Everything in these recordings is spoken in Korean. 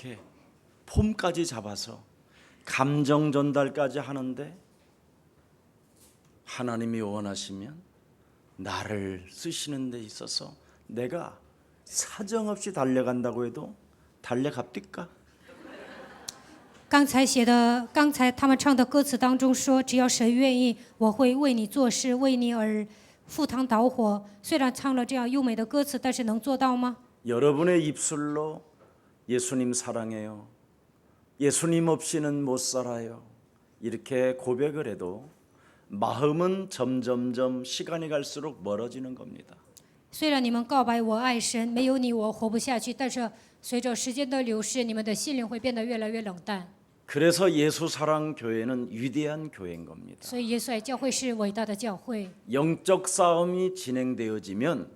이렇게 폼까지 잡아서 감정 전달까지 하는데 하나님이 원하시면 나를 쓰시는 데 있어서 내가 사정없이 달려간다고 해도 달려갑니까? 刚才他们唱的歌词当中说，只要神愿意，我会为你做事，为你而赴汤蹈火。虽然唱了这样优美的歌词，但是能做到吗？ 여러분의 입술로 예수님 사랑해요. 예수님 없이는 못 살아요. 이렇게 고백을 해도 마음은 점점점 시간이 갈수록 멀어지는 겁니다. 虽然你们告白我爱神，没有你我活不下去，但是随着时间的流逝，你们的心灵会变得越来越冷淡。 그래서 예수 사랑 교회는 위대한 교회인 겁니다. 所以耶稣爱教会是伟大的教会。 영적 싸움이 진행되어지면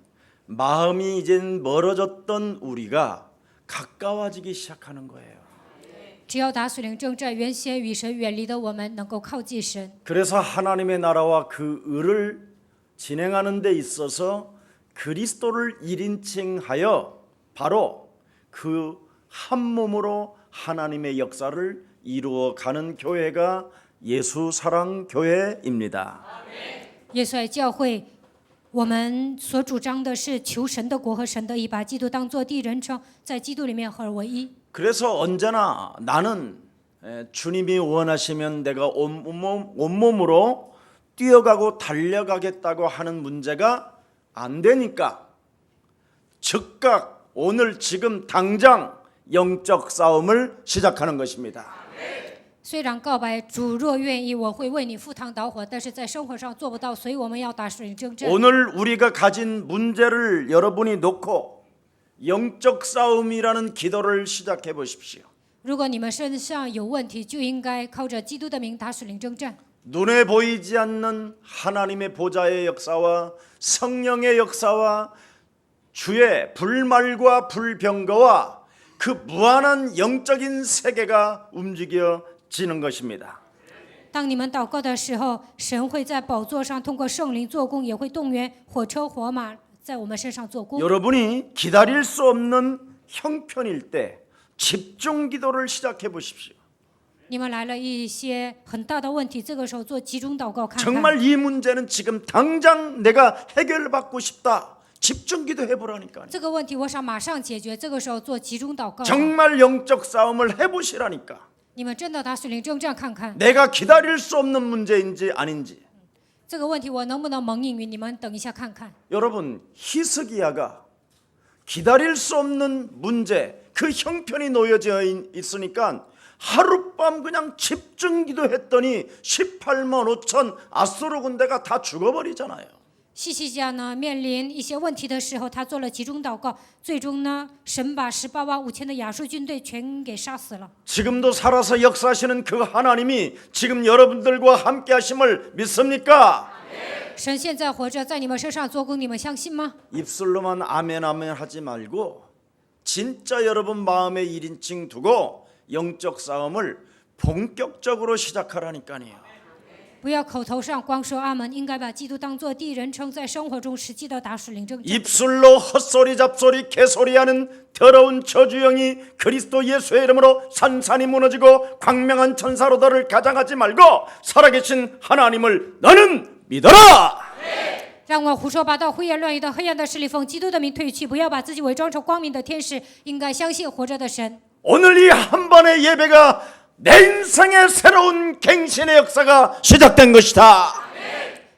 마음이 이젠 멀어졌던 우리가 가까워지기 시작하는 거예요. 只要打属灵征战，原先与神远离的我们能够靠近神。 그래서 하나님의 나라와 그 의를 진행하는 데 있어서 그리스도를 1인칭하여 바로 그 한 몸으로 하나님의 역사를 이루어가는 교회가 예수 사랑 교회입니다. 耶稣爱教会，我们所主张的是求神的国和神的义，把基督当作第一人称，在基督里面合而为一。 그래서 언제나 나는 주님이 원하시면 내가 온몸으로 뛰어가고 달려가겠다고 하는 문제가 안 되니까 즉각 오늘 지금 당장 영적 싸움을 시작하는 것입니다. 虽然告白主若愿意，我会为你赴汤蹈火，但是在生活上做不到，所以我们要打属灵征战。 오늘 우리가 가진 문제를 여러분이 놓고 영적 싸움이라는 기도를 시작해 보십시오. 如果你们身上有问题，就应该靠着基督的名打属灵征战。 눈에 보이지 않는 하나님의 보좌의 역사와 성령의 역사와 주의 불말과 불병거와 그 무한한 영적인 세계가 움직여지는 것입니다. 当你们祷告的时候，神会在宝座上通过圣灵做工，也会动员火车火马在我们身上做工。 여러분이 기다릴 수 없는 형편일 때 집중 기도를 시작해 보십시오. 你们来了一些很大的问题，这个时候做集中祷告看看。 정말 이 문제는 지금 당장 내가 해결받고 싶다. 집중 기도해 보라니까요. 这个问题我想马上解决，这个时候做集中祷告。 정말 영적 싸움을 해 보시라니까. 你们真的打属灵征战看看， 내가 기다릴 수 없는 문제인지 아닌지. 这个问题我能不能蒙应允？你们等一下看看。 여러분, 히스기야가 기다릴 수 없는 문제, 그 형편이 놓여져 있으니까 하룻밤 그냥 집중 기도했더니 18만 5천 아수르 군대가 다 죽어버리잖아요. 西西家呢，面临一些问题的时候，他做了集中祷告，最终呢，神把18万5千的亚述军队全给杀死了。 지금도 살아서 역사하시는 그 하나님이 지금 여러분들과 함께 하심을 믿습니까? 神现在活着，在你们身上做工，你们相信吗？ 입술로만 아멘 아멘 하지 말고 진짜 여러분 마음에 1인칭 두고 영적 싸움을 본격적으로 시작하라니까요. 不要口头上光说阿门，应该把基督当作第一人称，在生活中实际的打属灵征战。 입술로 헛소리 잡소리 개소리하는 더러운 저주영이 그리스도 예수의 이름으로 산산이 무너지고 광명한 천사로 너를 가장하지 말고 살아계신 하나님을 너는 믿어라. 让我胡说八道、胡言乱语的黑暗的势力奉基督的名退去，不要把自己伪装成光明的天使，应该相信活着的神。 오늘 이 한 번의 예배가 내 인생의 새로운 갱신의 역사가 시작된 것이다.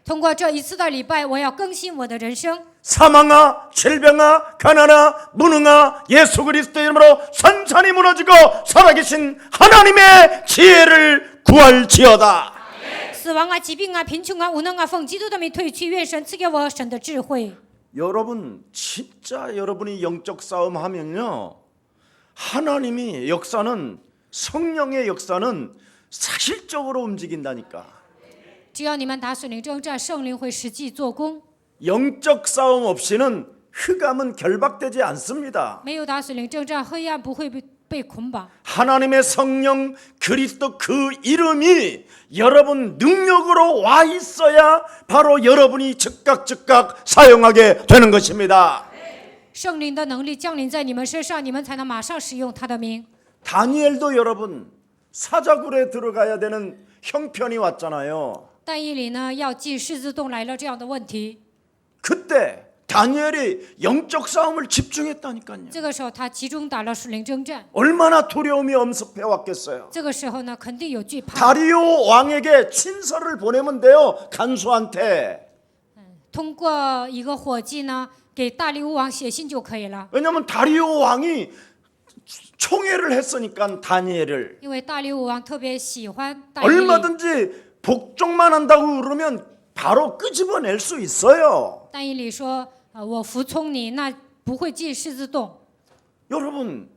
通过这一次的礼拜，我要更新我的人生。 사망아, 질병아, 가난아, 무능아, 예수 그리스도의 이름으로 산산이 무너지고 살아계신 하나님의 지혜를 구할지어다. 死亡啊、疾病啊、贫穷啊、无能啊，奉基督的名退去，愿神赐给我神的智慧。 여러분, 진짜 여러분이 영적 싸움 하면요, 하나님이 역사는 성령의 역사는 사실적으로 움직인다니까. 只要你们打属灵征战，圣灵会实际做工。 영적 싸움 없이는 흑암은 결박되지 않습니다. 没有打属灵征战，黑暗不会被捆绑。 하나님의 성령 그리스도 그 이름이 여러분 능력으로 와 있어야 바로 여러분이 즉각 사용하게 되는 것입니다. 圣灵的能力降临在你们身上，你们才能马上使用他的名。 다니엘도 여러분 사자굴에 들어가야 되는 형편이 왔잖아요. 但以理呢要进狮子洞来了这样的问题， 그때 다니엘이 영적 싸움을 집중했다니까요. 这个时候他集中打了属灵征战， 얼마나 두려움이 엄습해 왔겠어요. 这个时候呢肯定有惧怕。 다리오 왕에게 친서를 보내면 돼요. 간수한테. 通过一个伙计呢给大利乌王写信就可以了， 왜냐하면 다리오 왕이 총애를 했으니까 다니엘을 因为大利乌王特别喜欢大以理， 얼마든지 복종만 한다고 그러면 바로 끄집어낼 수 있어요. 但以理说我服从你，那不会进狮子洞。 여러분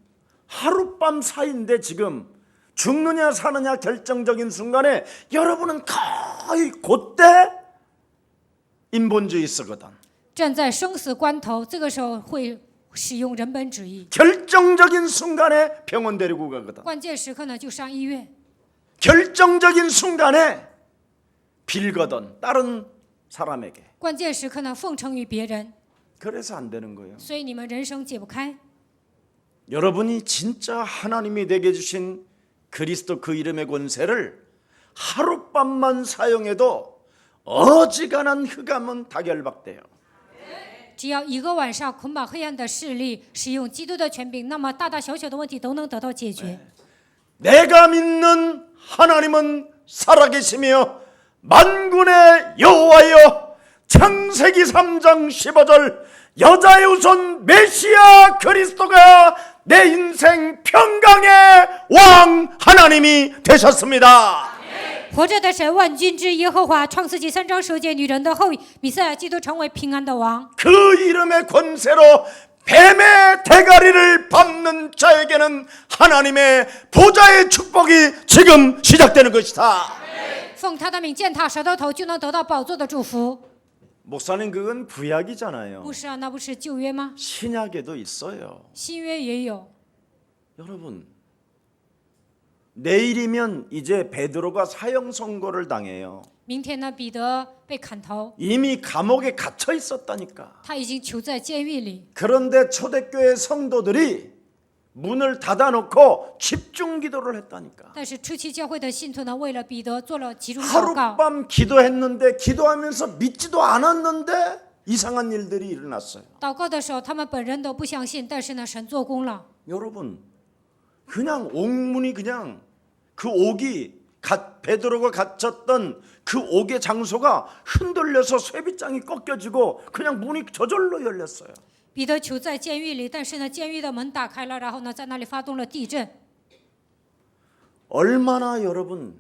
하룻밤 사이인데 지금 죽느냐 사느냐 결정적인 순간에 여러분은 거의 그때 인본주의 쓰거든. 站在生死关头，这个时候会使用人本主义， 결정적인 순간에 병원 데리고 가거든. 关键时刻呢就上医院， 결정적인 순간에 빌거든 다른 사람에게. 关键时刻呢奉承于别人， 그래서 안 되는 거예요. 所以你们人生解不开。 여러분이 진짜 하나님이 되게 주신 그리스도 그 이름의 권세를 하룻밤만 사용해도 어지간한 흑암은 다 결박돼요. 只要一个晚上捆绑黑暗的势力，使用基督的权柄，那么大大小小的问题都能得到解决。 내가 믿는 하나님은 살아계시며 만군의 여호와여. 창세기 3장 15절 여자의 우선 메시아 그리스도가 내 인생 평강의 왕 하나님이 되셨습니다. 活着的神，万军之耶和华，创世纪3章9节，女人的后裔，弥赛亚基督成为平安的王。 그 이름의 권세로 뱀의 대가리를 밟는 자에게는 하나님의 보좌의 축복이 지금 시작되는 것이다. 奉他的名践踏舌头头，就能得到宝座的祝福。 목사님 그건 구약이잖아요. 不是啊，那不是旧约吗？ 신약에도 있어요. 新约也有。 여러분 내일이면 이제 베드로가 사형 선고를 당해요. 明天呢，彼得被砍头， 이미 감옥에 갇혀 있었다니까. 他已经囚在监狱里。 그런데 초대교회 성도들이 문을 닫아놓고 집중 기도를 했다니까. 但是初期教会的信徒呢，为了彼得做了集中祷告， 하룻밤 기도했는데 기도하면서 믿지도 않았는데 이상한 일들이 일어났어요. 祷告的时候，他们本人都不相信，但是呢，神做工了。 여러분 그냥 옥문이 그냥 그 옥이 베드로가 갇혔던 그 옥의 장소가 흔들려서 쇠빗장이 꺾여지고 그냥 문이 저절로 열렸어요. 彼得囚在监狱里，但是呢，监狱的门打开了，然后呢，在那里发动了地震。 얼마나 여러분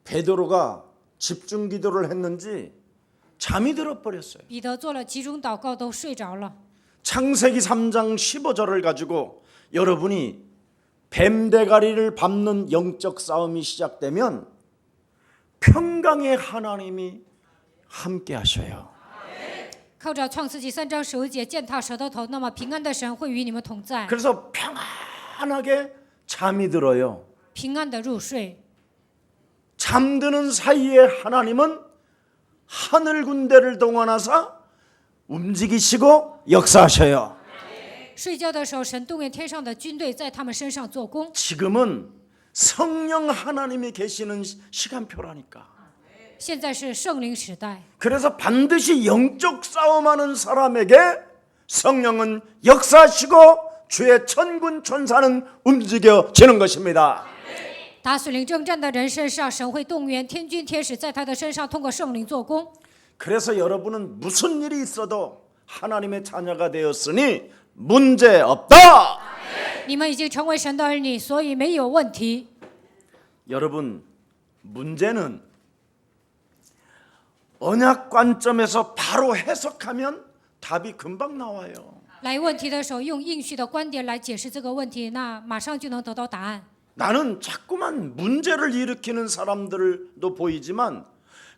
베드로가 집중 기도를 했는지 잠이 들어버렸어요. 彼得做了集中祷告，都睡着了。 창세기 3장 15절을 가지고 여러분이 뱀 대가리를 밟는 영적 싸움이 시작되면 평강의 하나님이 함께 하셔요. 靠着创世纪3章9节践踏舌头头，那么平安的神会与你们同在， 그래서 평안하게 잠이 들어요. 平安的入睡。 잠드는 사이에 하나님은 하늘 군대를 동원하사 움직이시고 역사하셔요. 睡觉的时候，神动员天上的军队在他们身上做工。 지금은 성령 하나님이 계시는 시간표라니까. 现在是圣灵时代， 그래서 반드시 영적 싸움하는 사람에게 성령은 역사하시고 주의 천군 천사는 움직여지는 것입니다. 打属灵征战的人身上，神会动员天军天使在他的身上通过圣灵做工。 그래서 여러분은 무슨 일이 있어도 하나님의 자녀가 되었으니 문제 없다. 你们已经成为神的儿女，所以没有问题。 여러분 문제는 언약 관점에서 바로 해석하면 답이 금방 나와요. 来问题的时候，用应许的观点来解释这个问题，那马上就能得到答案。 나는 자꾸만 문제를 일으키는 사람들도 보이지만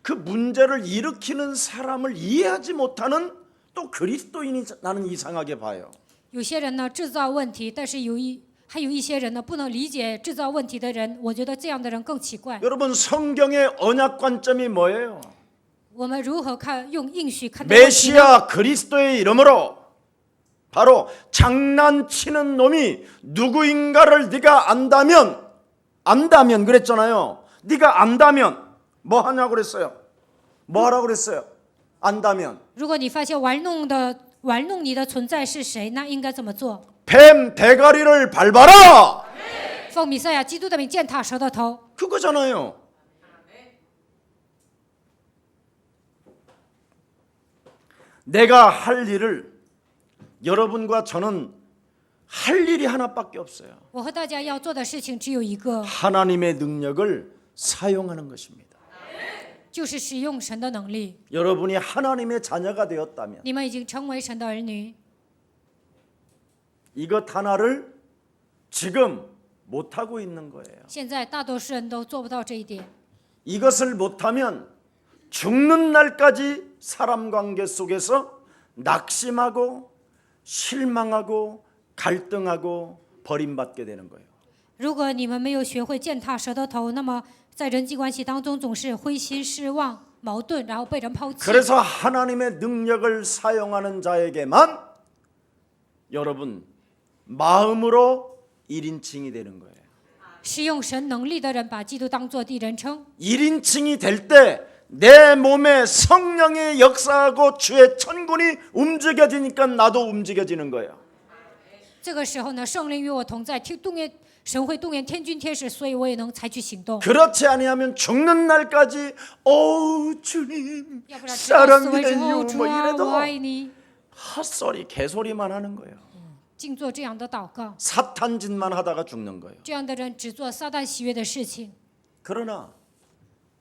그 문제를 일으키는 사람을 이해하지 못하는 또 그리스도인이 나는 이상하게 봐요. 有些人呢制造问题，但是还有一些人呢不能理解制造问题的人，我觉得这样的人更奇怪。 여러분 성경의 언약 관점이 뭐예요? 我们如何看用应许看待问题呢？ 메시아 그리스도의 이름으로 바로 장난치는 놈이 누구인가를 네가 안다면 그랬잖아요. 네가 안다면 뭐 하냐고 그랬어요? 뭐 하라고 그랬어요? 안다면 如果你发现玩弄你的存在是谁，那应该怎么做？ 뱀 대가리를 밟아라. 奉弥赛亚基督的名践踏蛇的头， 그거잖아요. 내가 할 일을 여러분과 저는 할 일이 하나밖에 없어요. 我和大家要做的事情只有一个， 하나님의 능력을 사용하는 것입니다. 就是使用神的能力。 여러분이 하나님의 자녀가 되었다면 你们已经成为神的儿女， 이것 하나를 지금 못하고 있는 거예요. 现在大多数人都做不到这一点。 이것을 못하면 죽는 날까지 사람 관계 속에서 낙심하고 실망하고 갈등하고 버림받게 되는 거예요. 如果你们没有学会践踏蛇的头，那么在人际关系当中总是灰心失望、矛盾，然后被人抛弃。 그래서 하나님의 능력을 사용하는 자에게만 여러분 마음으로 1인칭이 되는 거예요. 使用神能力的人把基督当作第一人称， 1인칭이 될 때 내 몸에 성령의 역사하고 주의 천군이 움직여지니까 나도 움직여지는 거예요. 这个时候呢，圣灵与我同在，神会动员天军天使，所以我也能采取行动。 그렇지 아니하면 죽는 날까지 주님 要不然直到死为之 사랑해요 后，主 뭐 啊， 이래도 我爱你， 헛소리 개소리만 하는 거예요. 尽做这样的祷告。 사탄 짓만 하다가 죽는 거예요. 这样的人只做撒旦喜悦的事情。 그러나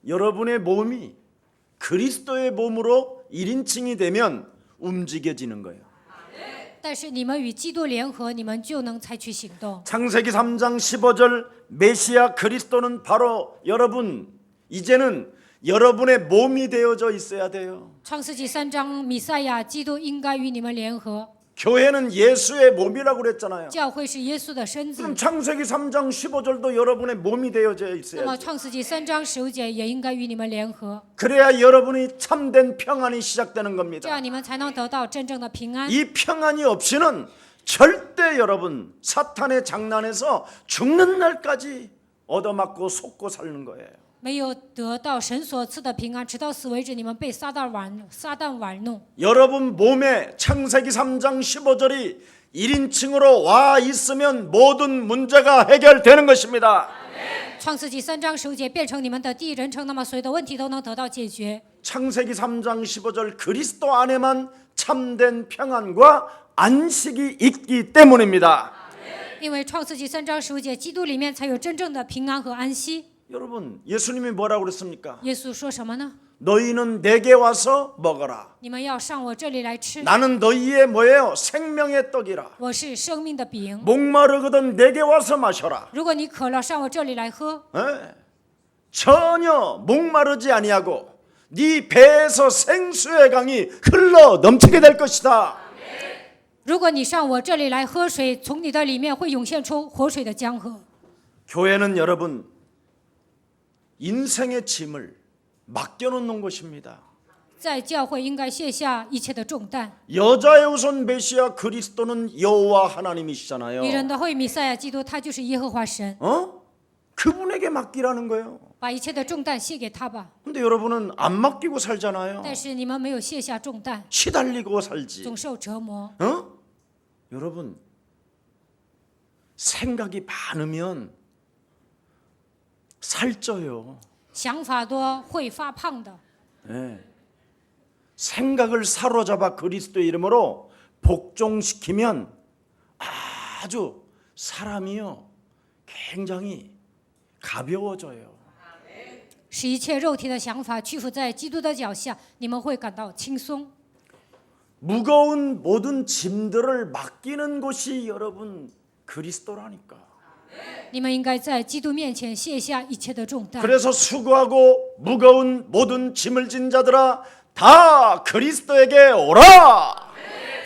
여러분의 몸이 그리스도의 몸으로 1인칭이 되면 움직여지는 거예요. 但是你们与基督联合，你们就能采取行动。 창세기 3장 15절 메시아 그리스도는 바로 여러분 이제는 여러분의 몸이 되어져 있어야 돼요. 创世纪3章，弥赛亚基督应该与你们联合， 교회는 예수의 몸이라고 그랬잖아요. 教会是耶稣的身子。 그럼 창세기 3장 15절도 여러분의 몸이 되어져 那么 있어야죠. 创世纪3章15节也应该与你们联合， 그래야 여러분이 참된 평안이 시작되는 这 겁니다. 样你们才能得到真正的平安。 이 평안이 없이는 절대 여러분 사탄의 장난에서 죽는 날까지 얻어맞고 속고 사는 거예요. 没有得到神所赐的平安，直到死为止，你们被撒旦玩弄。 여러분 몸에 창세기 3장 15절이 1인칭으로 와 있으면 모든 문제가 해결되는 것입니다. 创世纪3章15节变成你们的第一人称，那么所有的问题都能得到解决。 창세기 3장 15절 그리스도 안에만 참된 평안과 안식이 있기 때문입니다. 因为创世纪3章15节，基督里面才有真正的平安和安息。 여러분 예수님이 뭐라고 그랬습니까? 耶稣说什么呢？ 너희는 내게 와서 먹어라. 你们要上我这里来吃， 나는 너희의 뭐예요? 생명의 떡이라. 我是生命的饼。 목마르거든 내게 와서 마셔라. 如果你渴了，上我这里来喝， 예. 전혀 목마르지 아니하고 네 배에서 생수의 강이 흘러 넘치게 될 것이다. 如果你上我这里来喝水，从你的里面会涌现出活水的江河。 교회는 여러분 인생의 짐을 맡겨놓는 곳입니다. 在教会应该卸下一切的重担。 여자의 우선 메시아 그리스도는 여호와 하나님이시잖아요. 女人的会弥赛亚基督，他就是耶和华神， 그분에게 맡기라는 거예요. 把一切的重担卸给他吧。 근데 여러분은 안 맡기고 살잖아요. 但是你们没有卸下重担， 시달리고 살지. 总受折磨。 여러분 생각이 많으면 살쪄요. 想法多会发胖的。 네. 생각을 사로잡아 그리스도의 이름으로 복종시키면 아주 사람이요 굉장히 가벼워져요. 使一切肉体的想法屈服在基督的脚下，你们会感到轻松。 무거운 모든 짐들을 맡기는 곳이 여러분 그리스도라니까. 你们应该在基督面前卸下一切的重担。 그래서 수고하고 무거운 모든 짐을 진 자들아 다 그리스도에게 오라.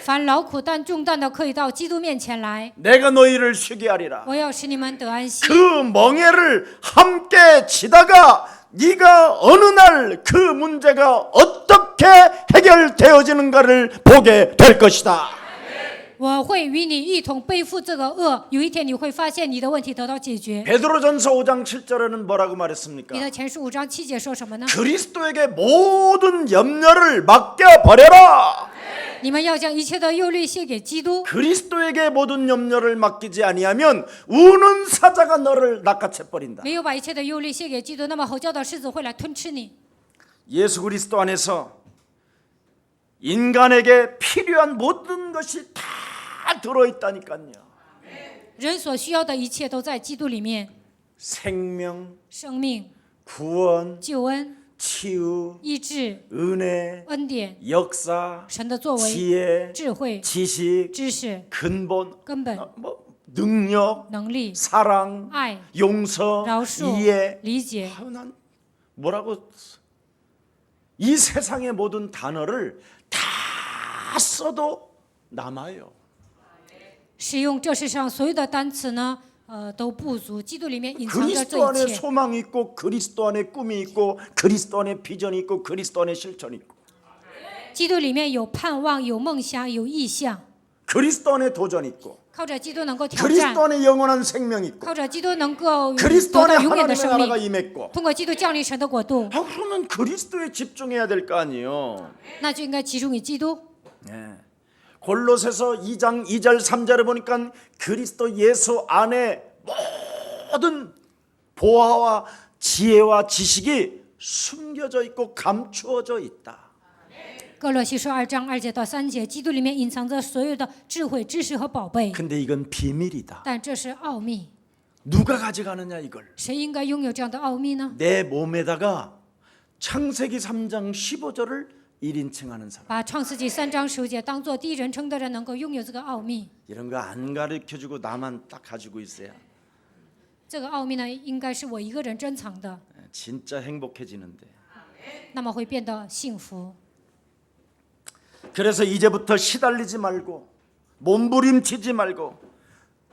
凡劳苦担重担的，可以到基督面前来， 내가 너희를 쉬게 하리라. 我要使你们得安息。 그 멍에를 함께 지다가 네가 어느 날 그 문제가 어떻게 해결되어지는가를 보게 될 것이다. 我会与你一同背负这个恶。有一天你会发现你的问题得到解决。 베드로전서 5장 7절에는 뭐라고 말했습니까? 彼得前书5章7节说什么呢？ 그리스도에게 모든 염려를 맡겨버려라. 你们要将一切的忧虑卸给基督。 그리스도에게 모든 염려를 맡기지 아니하면 우는 사자가 너를 낚아채 버린다. 没有把一切的忧虑卸给基督，那么吼叫的狮子会来吞吃你。 예수 그리스도 안에서 인간에게 필요한 모든 것이 다 들어있다니까요. 人所需要的一切都在基督里面， 생명, 生命、 구원, 救恩、 치유, 医治、 은혜, 恩典、 역사, 神的作为、 지혜, 智慧、 지식, 知识、 근본, 根本、 능력, 能力、 사랑, 爱、 용서, 饶恕、 이해. 理解。 난 뭐라고 이 세상의 모든 단어를 다 써도 남아요. 使用这世上所有的单词呢，都不足。基督里面隐藏着这 그리스도 안에 一切。 소망이 있고 그리스도 안에 꿈이 있고 그리스도 안에 비전이 있고 그리스도 안에 실천이 있고 基督里面有盼望，有梦想，有意向。 그리스도 안에 도전이 있고 靠着基督能够挑战， 그리스도 안에 영원한 생명이 있고 靠着基督能够得 그리스도 안에 到永远的 하나님의 生 나라가 命。 임했고 通过基督降临神的国度， 그러면 그리스도에 집중해야 될 거 아니에요. 那就应该集中于基督。 네. 골로새서 2장 2절 3절에 보니까 그리스도 예수 안에 모든 보화와 지혜와 지식이 숨겨져 있고 감추어져 있다. 哥罗西书2章2节到3节，基督里面隐藏着所有的智慧、知识和宝贝， 근데 이건 비밀이다. 但这是奥秘。 누가 가져가느냐 이걸. 谁应该拥有这样的奥秘呢？ 내 몸에다가 창세기 3장 15절을 1인칭하는 사람. 把创世纪3章10节当做第一人称的人，能够拥有这个奥秘。 이런 거 안 가르쳐주고 나만 딱 가지고 있어야 这个奥秘呢，应该是我一个人珍藏的， 진짜 행복해지는데. 那么会变得幸福。 그래서 이제부터 시달리지 말고 몸부림치지 말고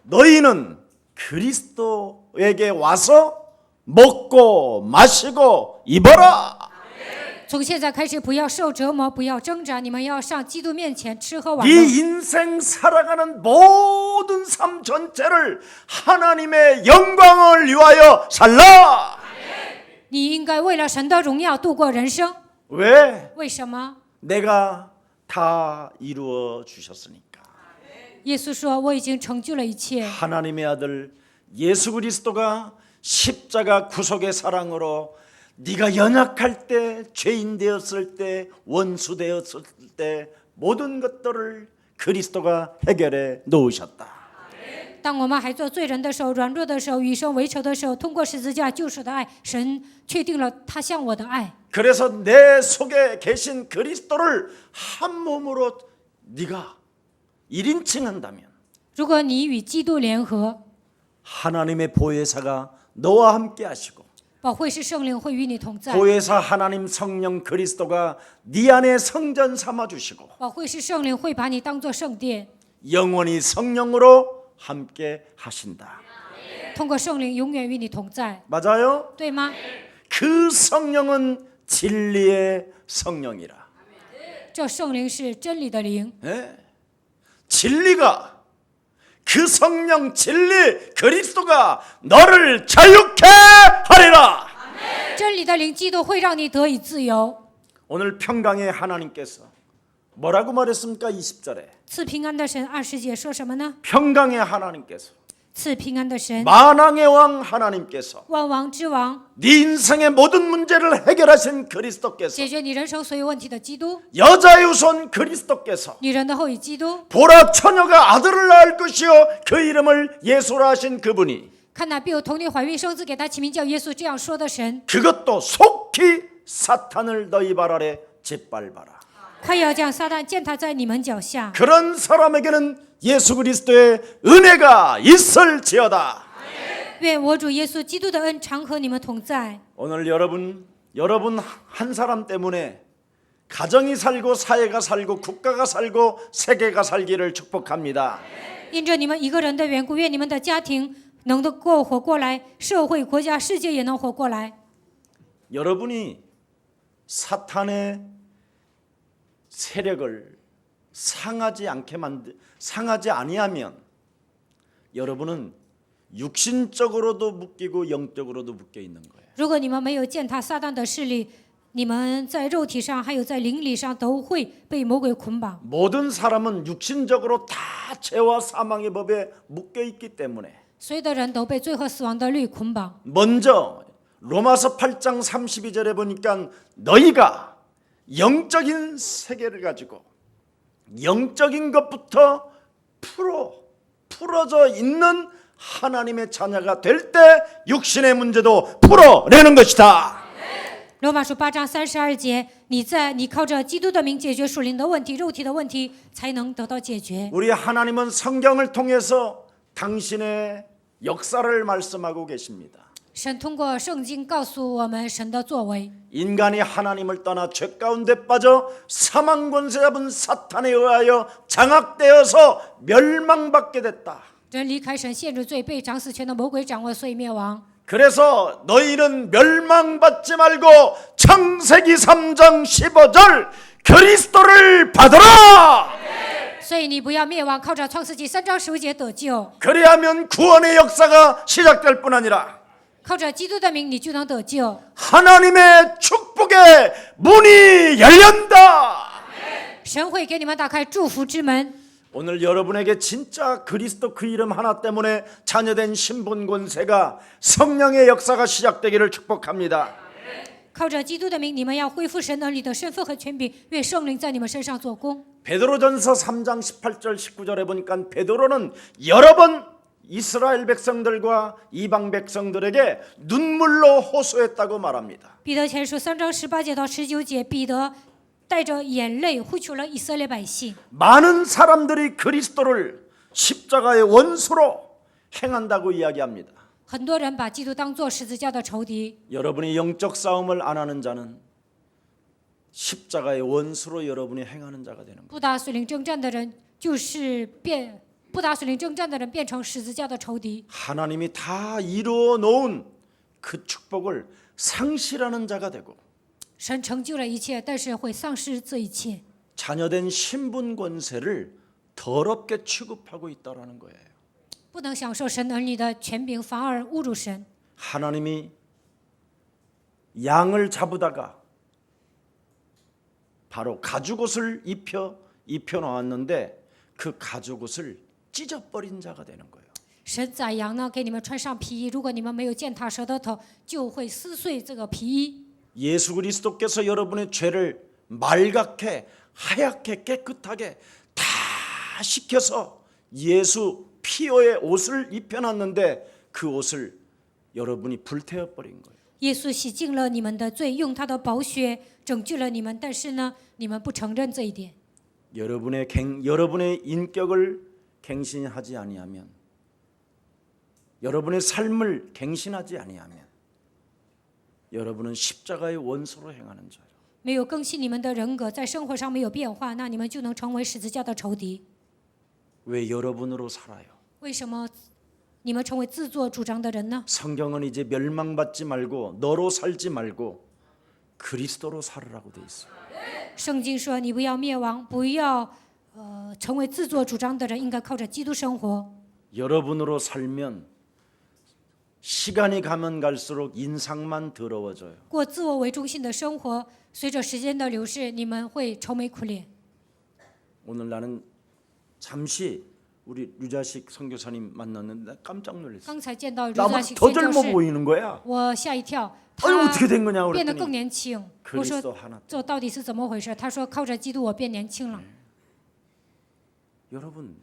너희는 그리스도에게 와서 먹고 마시고 입어라. 从现在开始，不要受折磨，不要挣扎，你们要上基督面前吃喝玩 네 乐。 인생 살아가는 모든 삶 전체를 하나님의 영광을 위하여 살라. 你应该为了神的荣耀度过人生。 왜? 为什么？ 내가 다 이루어 주셨으니까. 耶稣说：“我已经成就了一切。 하나님의 아들 예수 그리스도가 십자가 구속의 사랑으로 네가 연약할 때, 죄인 되었을 때, 원수 되었을 때 모든 것들을 그리스도가 해결해 놓으셨다. 当我们还做罪人的时候、软弱的时候、与神为仇的时候，通过十字架救赎的爱，神确定了他向我的爱。 그래서 내 속에 계신 그리스도를 한 몸으로 네가 1인칭한다면 如果你与基督联合， 하나님의 보혜사가 너와 함께 하시고 保惠师圣灵会与你同在， 보혜사 하나님 성령 그리스도가 네 안에 성전 삼아 주시고 保惠师圣灵会把你当作圣殿， 영원히 성령으로 함께 하신다. 通过圣灵永远与你同在， 맞아요? 对吗？ 그 성령은 진리의 성령이라. 这圣灵是真理的灵， 네? 진리가 그 성령 진리 그리스도가 너를 자유케 하리라. 真理的灵，基督会让你得以自由。 오늘 평강의 하나님께서 뭐라고 말했습니까? 20절에 赐平安的神20节说什么呢？ 평강의 하나님께서 赐平安的神， 만왕의 왕 하나님께서 万王之王， 네 인생의 모든 문제를 해결하신 그리스도께서 解决你人生所有问题的基督， 여자의 후손 그리스도께서 女人的后裔基督。 보라 처녀가 아들을 낳을 것이요 그 이름을 예수라 하신 그분이 看那必有童女怀孕生子，给他起名叫耶稣，这样说的神， 그것도 속히 사탄을 너희 발 아래 짓밟아라. 快要将撒旦践踏在你们脚下。 그런 사람에게는 예수 그리스도의 은혜가 있을지어다. 愿我主耶稣基督的恩常和你们同在。 오늘 여러분 한 사람 때문에 가정이 살고 사회가 살고 국가가 살고 세계가 살기를 축복합니다. 因着你们一个人的缘故，愿你们的家庭能够活过来，社会、国家、世界也能活过来。 여러분이 사탄의 세력을 상하지 않게 상하지 아니하면 여러분은 육신적으로도 묶이고 영적으로도 묶여 있는 거예요. 如果你们没有践踏撒旦的势力，你们在肉体上还有在灵里上都会被魔鬼捆绑。 모든 사람은 육신적으로 다 죄와 사망의 법에 묶여 있기 때문에 所有的人都被罪和死亡的律捆绑。 먼저 로마서 8장 32절에 보니까 너희가 영적인 세계를 가지고 영적인 것부터 풀어져 있는 하나님의 자녀가 될 때 육신의 문제도 풀어내는 것이다. 罗马书8章32节，你靠着基督的名解决属灵的问题、肉体的问题，才能得到解决。 우리 하나님은 성경을 통해서 당신의 역사를 말씀하고 계십니다. 神通过圣经告诉我们神的作为。 인간이 하나님을 떠나 죄 가운데 빠져 사망 권세 잡은 사탄에 의하여 장악되어서 멸망받게 됐다. 人离开神，陷入罪，被掌死权的魔鬼掌握，所以灭亡。 그래서 너희는 멸망받지 말고 창세기 3장 15절 그리스도를 받아라. 所以你不要灭亡，靠着创世纪3章15节得救， 그래야면 구원의 역사가 시작될 뿐 아니라 靠着基督的名，你就能得救。 하나님의 축복의 문이 열린다. 神会给你们打开祝福之门。 오늘 여러분에게 진짜 그리스도 그 이름 하나 때문에 자녀된 신분 권세가 성령의 역사가 시작되기를 축복합니다. 靠着基督的名，你们要恢复神能力的身份和权柄，愿圣灵在你们身上做工。 베드로전서 3장 18절 19절에 보니까 베드로는 여러 번 이스라엘 백성들과 이방 백성들에게 눈물로 호소했다고 말합니다. 彼得前书3章18节到19节，彼得带着眼泪呼求了以色列百姓。 많은 사람들이 그리스도를 십자가의 원수로 행한다고 이야기합니다. 很多人把基督当作十字架的仇敌。 여러분이 영적 싸움을 안 하는 자는 십자가의 원수로 여러분이 행하는 자가 되는 거예요. 不打属灵征战的人，不打属灵征战的人变成十字架的仇敌。 하나님이 다 이루어 놓은 그 축복을 상실하는 자가 되고 神成就了一切，但是会丧失这一切。 자녀된 신분 권세를 더럽게 취급하고 있다라는 거예요. 不能享受神儿女的权柄，反而侮辱神。 하나님이 양을 잡으다가 바로 가죽옷을 입혀 놓았는데 그 가죽옷을 찢어버린 자가 되는 거예요. 神宰羊呢，给你们穿上皮衣，如果你们没有践踏蛇的头，就会撕碎这个皮衣。 예수 그리스도께서 여러분의 죄를 맑게 하얗게 깨끗하게 다 시켜서 예수 피오의 옷을 입혀놨는데 그 옷을 여러분이 불태워버린 거예요. 耶稣洗净了你们的罪，用他的宝血拯救了你们，但是呢，你们不承认这一点。 여러분의 인격을 갱신하지 아니하면 여러분의 삶을 갱신하지 아니하면 여러분은 십자가의 원수로 행하는 자예요. 没有更新你们的人格，在生活上没有变化，那你们就能成为十字架的仇敌。 왜 여러분으로 살아요? 为什么你们成为自作主张的人呢？ 성경은 이제 멸망받지 말고 너로 살지 말고 그리스도로 살으라고 돼 있어요. 圣经说，你不要灭亡，不要成为自作主张的人，应该靠着基督生活。 여러분으로 살면 시간이 가면 갈수록 인상만 더러워져요. 过自我为中心的生活，随着时间的流逝，你们会愁眉苦脸。 오늘 나는 잠시 우리 류자식 선교사님 만났는데 깜짝 놀랐어요. 刚才见到吕 나보다 在喜 더 宣教 젊어 士， 보이는 거야. 我吓一跳， 아유 他 어떻게 된 거냐고 变得更 그랬더니 年轻。我 그리스도 说 하나. 这到底是怎么回事？他说靠着基督我变年轻了。 여러분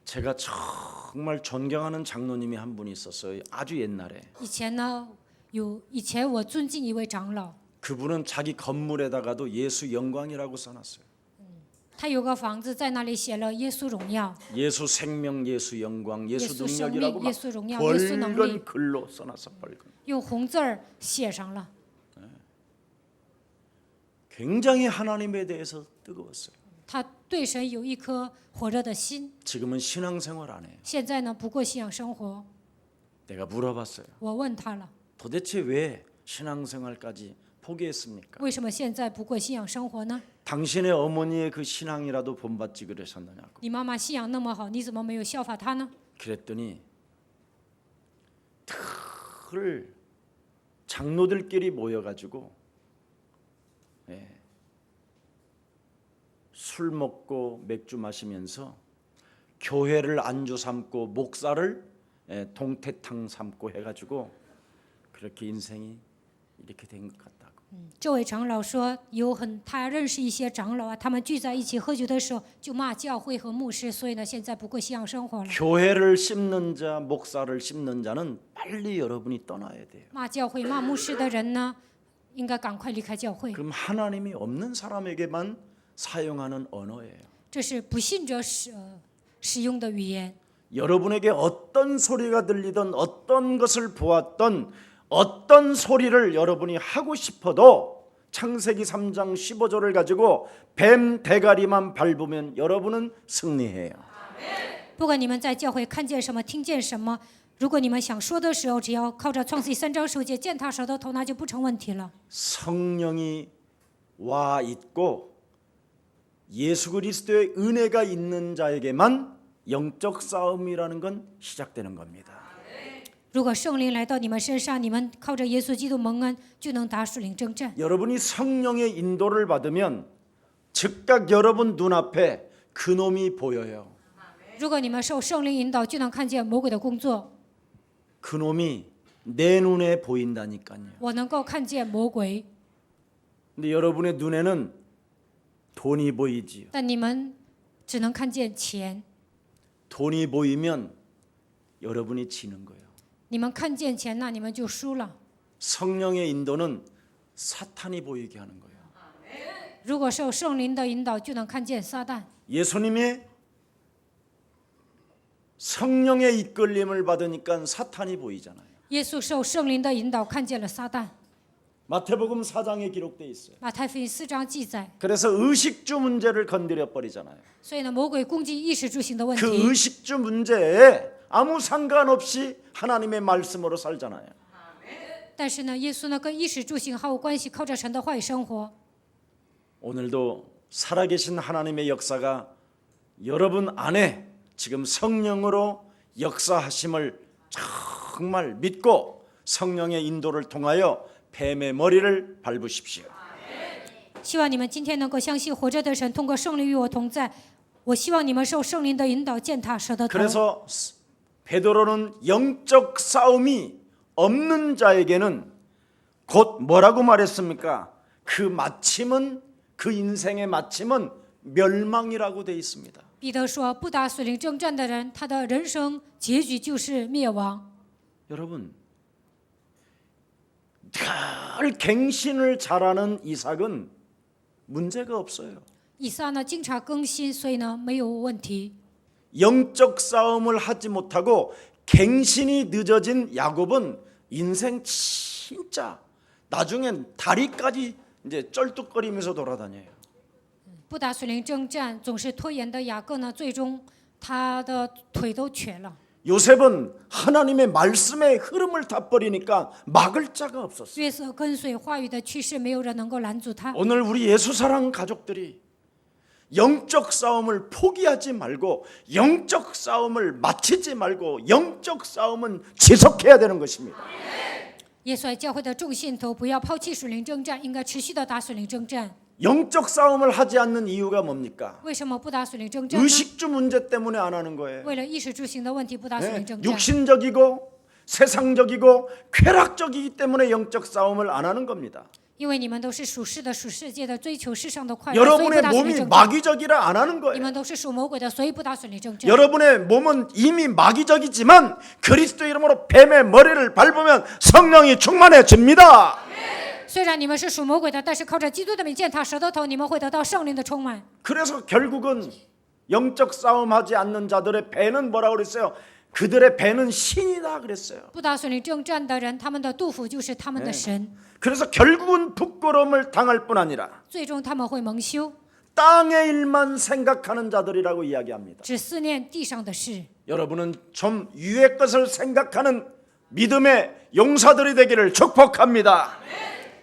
제가 정말 존경하는 장로님이 한 분이 있었어요. 아주 옛날에. 以前呢，以前我尊敬一位长老， 그분은 자기 건물에다가도 예수 영광이라고 써놨어요. 他有个房子在那里写了耶稣荣耀、 예수 생명, 예수 영광, 예수 예수 능력이라고 생명, 막 예수 능력, 예수 능력. 벌건 글로 써놨어. 벌건. 用红字儿写上了。 굉장히 하나님에 대해서 뜨거웠어요. 他对神有一颗火热的心。 지금은 신앙생활 안 해요. 现在呢，不过信仰生活。 내가 물어봤어요. 我问他了， 도대체 왜 신앙생활까지 포기했습니까? 为什么现在不过信仰生活呢？ 당신의 어머니의 그 신앙이라도 본받지 그러셨느냐고. 你妈妈信仰那么好，你怎么没有效法她呢？ 그랬더니 늘 장로들끼리 모여가지고 술 먹고 맥주 마시면서 교회를 안주 삼고 목사를 동태탕 삼고 해가지고 그렇게 인생이 이렇게 된 것 같다고. 这位长老说，他认识一些长老啊，他们聚在一起喝酒的时候就骂教会和牧师，所以呢，现在不过信仰生活了。 교회를 씹는 자, 목사를 씹는 자는 빨리 여러분이 떠나야 돼요. 骂教会、骂牧师的人呢，应该赶快离开教会。 그럼 하나님이 없는 사람에게만 사용하는 언어예요. 这是不信者使用的语言。 여러분에게 어떤 소리가 들리든 어떤 것을 보았던 어떤 소리를 여러분이 하고 싶어도 창세기 3장 15절을 가지고 뱀 대가리만 밟으면 여러분은 승리해요. 不管你们在教会看见什么、听见什么，如果你们想说的时候，只要靠着创世记3章10节践踏舌头头，那就不成问题了。 성령이 와 있고 예수 그리스도의 은혜가 있는 자에게만 영적 싸움이라는 건 시작되는 겁니다. 如果圣灵来到你们身上，你们靠着耶稣基督蒙恩，就能打属灵征战。 여러분이 성령의 인도를 받으면 즉각 여러분 눈앞에 그놈이 보여요. 如果你们受圣灵引导，就能看见魔鬼的工作。 그놈이 내 눈에 보인다니까요. 我能够看见魔鬼， 근데 여러분의 눈에는 돈이 보이지요. 但你们只能看见钱。 돈이 보이면 여러분이 지는 거예요. 你们看见钱，那你们就输了。 성령의 인도는 사탄이 보이게 하는 거예요. 如果受圣灵的引导，就能看见撒旦。 예수님이 성령의 이끌림을 받으니까 사탄이 보이잖아요. 耶稣受圣灵的引导，看见了撒旦。 마태복음 4장에 기록돼 있어요. 马太福音4章记载。 그래서 의식주 문제를 건드려 버리잖아요. 所以呢，魔鬼攻击衣食住行的问 그 题。 의식주 문제에 아무 상관없이 하나님의 말씀으로 살잖아요. 但是呢，耶稣呢跟衣食住行毫无关系，靠着神的话语生活。 오늘도 살아계신 하나님의 역사가 여러분 안에 지금 성령으로 역사하심을 정말 믿고 성령의 인도를 통하여 뱀의 머리를 밟으십시오. 希望你们今天能够相信活着的神通过圣灵与我同在。我希望你们受圣灵的引导，践踏蛇的头。 그래서 베드로는 영적 싸움이 없는 자에게는 곧 뭐라고 말했습니까? 그 마침은 그 인생의 마침은 멸망이라고 돼 있습니다. 彼得说：“不打属灵征战的人，他的人生结局就是灭亡。” 여러분, 늘 갱신을 잘하는 이삭은 문제가 없어요. 以撒呢经常更新，所以呢没有问题。 영적 싸움을 하지 못하고 갱신이 늦어진 야곱은 인생 진짜 나중엔 다리까지 이제 쩔뚝거리면서 돌아다녀요. 不打属灵征战，总是拖延的雅各呢，最终他的腿都瘸了。 요셉은 하나님의 말씀의 흐름을 다 버리니까 막을 자가 없었어요. 约瑟跟随话语的趋势，没有人能够拦阻他。 오늘 우리 예수사랑 가족들이 영적 싸움을 포기하지 말고 영적 싸움을 마치지 말고 영적 싸움은 지속해야 되는 것입니다. 耶稣爱教会的众信徒不要抛弃属灵征战，应该持续的打属灵征战。 영적 싸움을 하지 않는 이유가 뭡니까? 为什么不打属灵征战呢？ 의식주 문제 때문에 안 하는 거예요. 为了衣食住行的问题不打属 네, 灵征战。 육신적이고 세상적이고 쾌락적이기 때문에 영적 싸움을 안 하는 겁니다. 因为你们都是属世的、属世界的，追求世上的快乐，所以不 여러분의 打属灵 몸이 征战。 마귀적이라 안 하는 你 거예요. 们都是属魔鬼的，所以不打属灵征战。 여러분의 몸은 이미 마귀적이지만 그리스도 이름으로 뱀의 머리를 밟으면 성령이 충만해집니다. 虽然你们是属魔鬼的，但是靠着基督的名践踏舌头头，你们会得到圣灵的充满。 그래서 결국은 영적 싸움하지 않는 자들의 배는 뭐라고 그랬어요? 그들의 배는 신이다 그랬어요. 不打属灵征战的人，他们的杜甫就是他们的神， 그래서 결국은 부끄러움을 당할 뿐 아니라 最终他们会蒙羞， 땅의 일만 생각하는 자들이라고 이야기합니다. 只思念地上的事。 여러분은 좀 위의 것을 생각하는 믿음의 용사들이 되기를 축복합니다.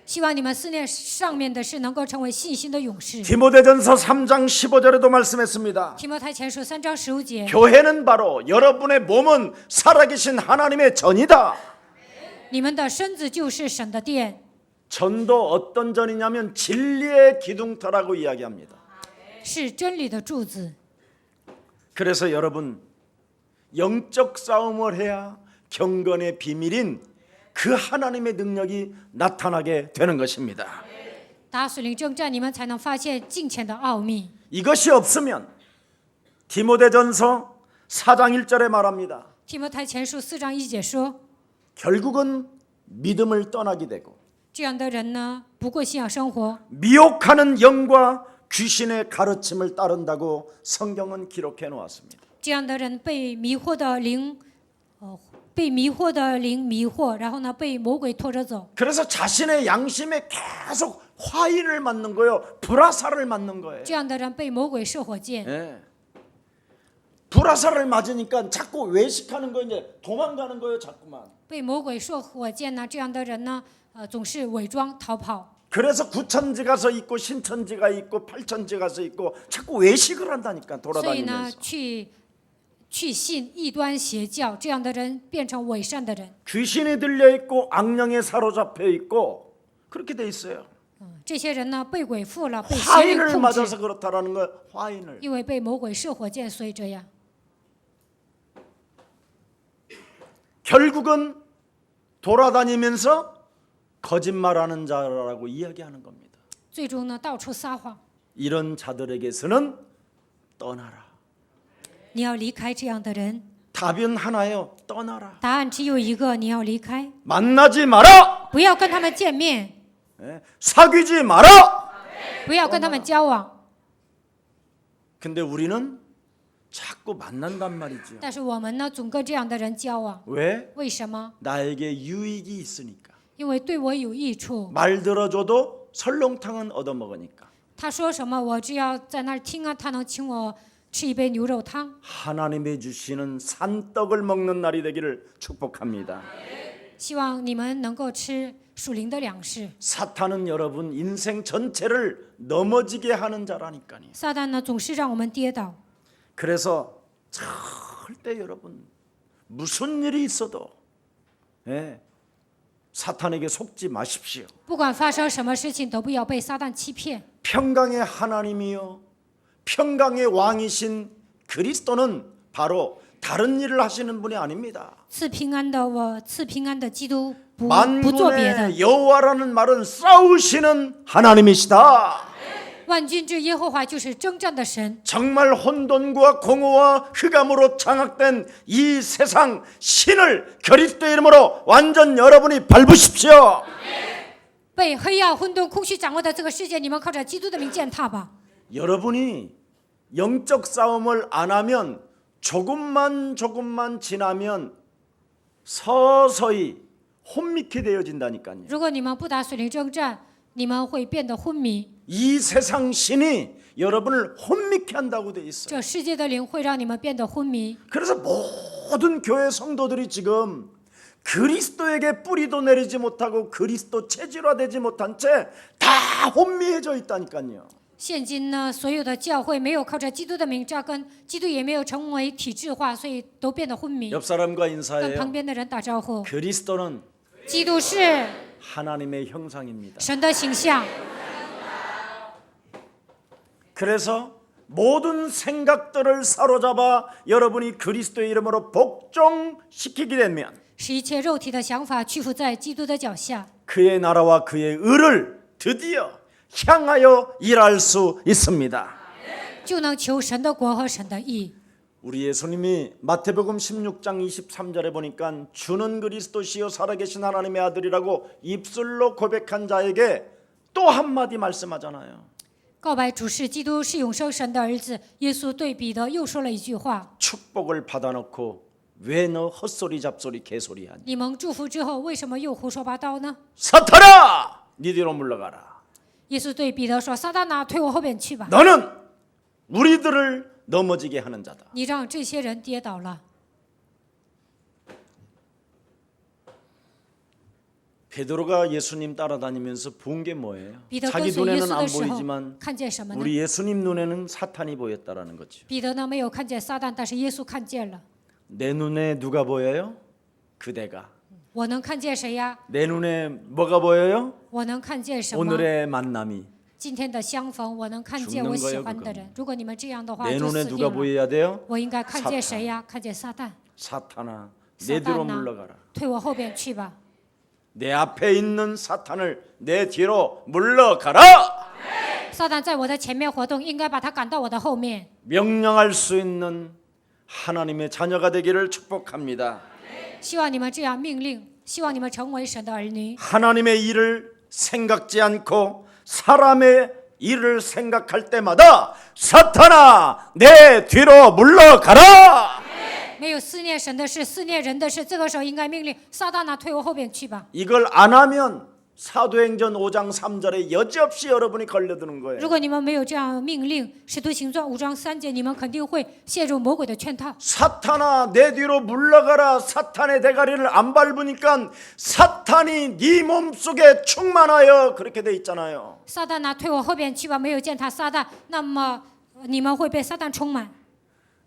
希望你们思念上面的事，能够成为信心的勇士。 디모데전서 3장 15절에도 말씀했습니다. 提摩太前书3章15节， 교회는 바로 여러분의 몸은 살아계신 하나님의 전이다. 你们的身子就是神的殿。 전도 어떤 전이냐면 진리의 기둥터라고 이야기합니다. 是真理的柱子。 그래서 여러분 영적 싸움을 해야 경건의 비밀인 그 하나님의 능력이 나타나게 되는 것입니다. 打属灵征战，你们才能发现敬虔的奥秘。 이것이 없으면 디모데전서 4장 1절에 말합니다. 提摩太前书4章1节说， 결국은 믿음을 떠나게 되고 这样的人呢，不过信仰生活， 미혹하는 영과 귀신의 가르침을 따른다고 성경은 기록해 놓았습니다. 这样的人被迷惑的灵，被迷惑的灵迷惑，然后呢，被魔鬼拖着走。 그래서 자신의 양심에 계속 화인을 맞는 거예요. 불화살을 맞는 거예요. 这样的人被魔鬼射火箭， 예. 불화살을 맞으니까 자꾸 외식하는 거 이제 도망가는 거예요, 자꾸만. 被魔鬼射火箭呢，这样的人呢，总是伪装逃跑。 그래서 구천지 가서 있고 신천지가 있고 팔천지 가서 있고 자꾸 외식을 한다니까 所以呢， 돌아다니면서. 去信异端邪教，这样的人变成伪善的人。 귀신이 들려 있고 악령에 사로잡혀 있고 그렇게 돼 있어요. 这些人呢，被鬼附了，被邪灵 화인을 控 맞아서 制， 그렇다라는 거예요. 화인을. 因为被魔鬼射火箭，所以这样。 결국은 돌아다니면서 거짓말하는 자라고 이야기하는 겁니다. 最终呢，到处撒谎。 이런 자들에게서는 떠나라. 你要离开这样的人， 답은 하나예요. 떠나라. 答案只有一个，你要离开， 만나지 마라. 不要跟他们见面， 예, 사귀지 마라. 不要跟他们交往。 근데 우리는 자꾸 만난단 말이죠. 但是我们呢，总跟这样的人交往， 왜? 为什么？ 나에게 유익이 있으니까. 因为对我有益处。 말 들어줘도 설렁탕은 얻어먹으니까. 他说什么，我只要在那儿听啊，他能请我吃一杯牛肉汤。 하나님이 주시는 산떡을 먹는 날이 되기를 축복합니다. 希望你们能够吃属灵的粮食。 사탄은 여러분 인생 전체를 넘어지게 하는 자라니까요. 撒旦呢，总是让我们跌倒。 그래서 절대 여러분 무슨 일이 있어도 예, 사탄에게 속지 마십시오. 不管发生什么事情，都不要被撒旦欺骗。 평강의 하나님이요 평강의 왕이신 그리스도는 바로 다른 일을 하시는 분이 아닙니다. 赐平安的我，赐平安的基督不做别的。 만군의 여호와라는 말은 싸우시는 하나님이시다. 万军之耶和华就是征战的神。 정말 혼돈과 공허와 흑암으로 장악된 이 세상 신을 그리스도 이름으로 완전 여러분이 밟으십시오. 被黑暗、混沌、空虚掌握的这个世界，你们靠着基督的名践踏吧。 여러분이 영적 싸움을 안 하면 조금만 지나면 서서히 혼미케 되어진다니까요. 如果你们不打属灵征战，你们会变得昏迷。 이 세상 신이 여러분을 혼미케 한다고 돼 있어요. 这世界的灵会让你们变得昏迷。 그래서 모든 교회 성도들이 지금 그리스도에게 뿌리도 내리지 못하고 그리스도 체질화되지 못한 채 다 혼미해져 있다니까요. 现今呢，所有的教会没有靠着基督的名扎根，基督也没有成为体制化，所以都变得昏迷。 옆 사람과 跟 인사해요. 旁边的人打招呼。 그리스도는 基督是 하나님의 형상입니다. 神的形象， 그래서 모든 생각들을 사로잡아 여러분이 그리스도의 이름으로 복종시키게 되면 使一切肉体的想法屈服在基督的脚下， 그의 나라와 그의 의를 드디어 향하여 일할 수 있습니다. 就能求神的国和神的义。 우리 예수님이 마태복음 16장 23절에 보니까 주는 그리스도시요 살아계신 하나님의 아들이라고 입술로 고백한 자에게 또 한마디 말씀하잖아요. 告白主是基督是永生神的儿子，耶稣对彼得又说了一句话： 축복을 받아놓고 왜 너 헛소리 잡소리 개소리 하니? 你蒙祝福之后，为什么又胡说八道呢？ 사탄아 니 뒤로 물러가라. 耶稣对彼得说：“撒旦啊，退我后边去吧！ 너는 우리들을 넘어지게 하는 자다. 你让这些人跌倒了。” 베드로가 예수님 따라다니면서 본 게 뭐예요? 彼得跟 자기 随耶 눈에는 稣 안 的时候 보이지만 看见什么呢？ 우리 예수님 눈에는 사탄이 보였다라는 거죠. 彼得呢没有看见撒旦，但是耶稣看见了。 내 눈에 누가 보여요? 그대가. 我能看见谁呀？ 내 눈에 뭐가 보여요? 我能看见什么？ 오늘의 만남이. 今天的相逢，我能看见我喜欢的人。如果你们这样的话， 내 就 눈에 死 누가 定了。 보여야 돼요? 我应该看见谁呀？看见撒旦。 사탄아, 내 뒤로 撒旦呢 물러가라. ？退我后边去吧。 내 앞에 있는 사탄을 내 뒤로 물러가라. 撒旦在我的前面活动，应该把他赶到我的后面。 명령할 수 있는 하나님의 자녀가 되기를 축복합니다. 希望你们这样命令，希望你们成为神的儿女。 하나님의 일을 생각지 않고 사람의 일을 생각할 때마다 사탄아 내 뒤로 물러가라. 没有思念神的事，思念人的事，这个时候应该命令撒旦啊，退我后边去吧。 이걸 안 하면 사도행전 5장 3절에 여지없이 여러분이 걸려드는 거예요. 如果你们没有这样命令，使徒行传5章3节，你们肯定会陷入魔鬼的圈套。 사탄아 내 뒤로 물러가라. 사탄의 대가리를 안 밟으니까 사탄이 네 몸속에 충만하여 그렇게 돼 있잖아요. 撒旦啊，退我后边去吧。没有践踏撒旦，那么你们会被撒旦充满。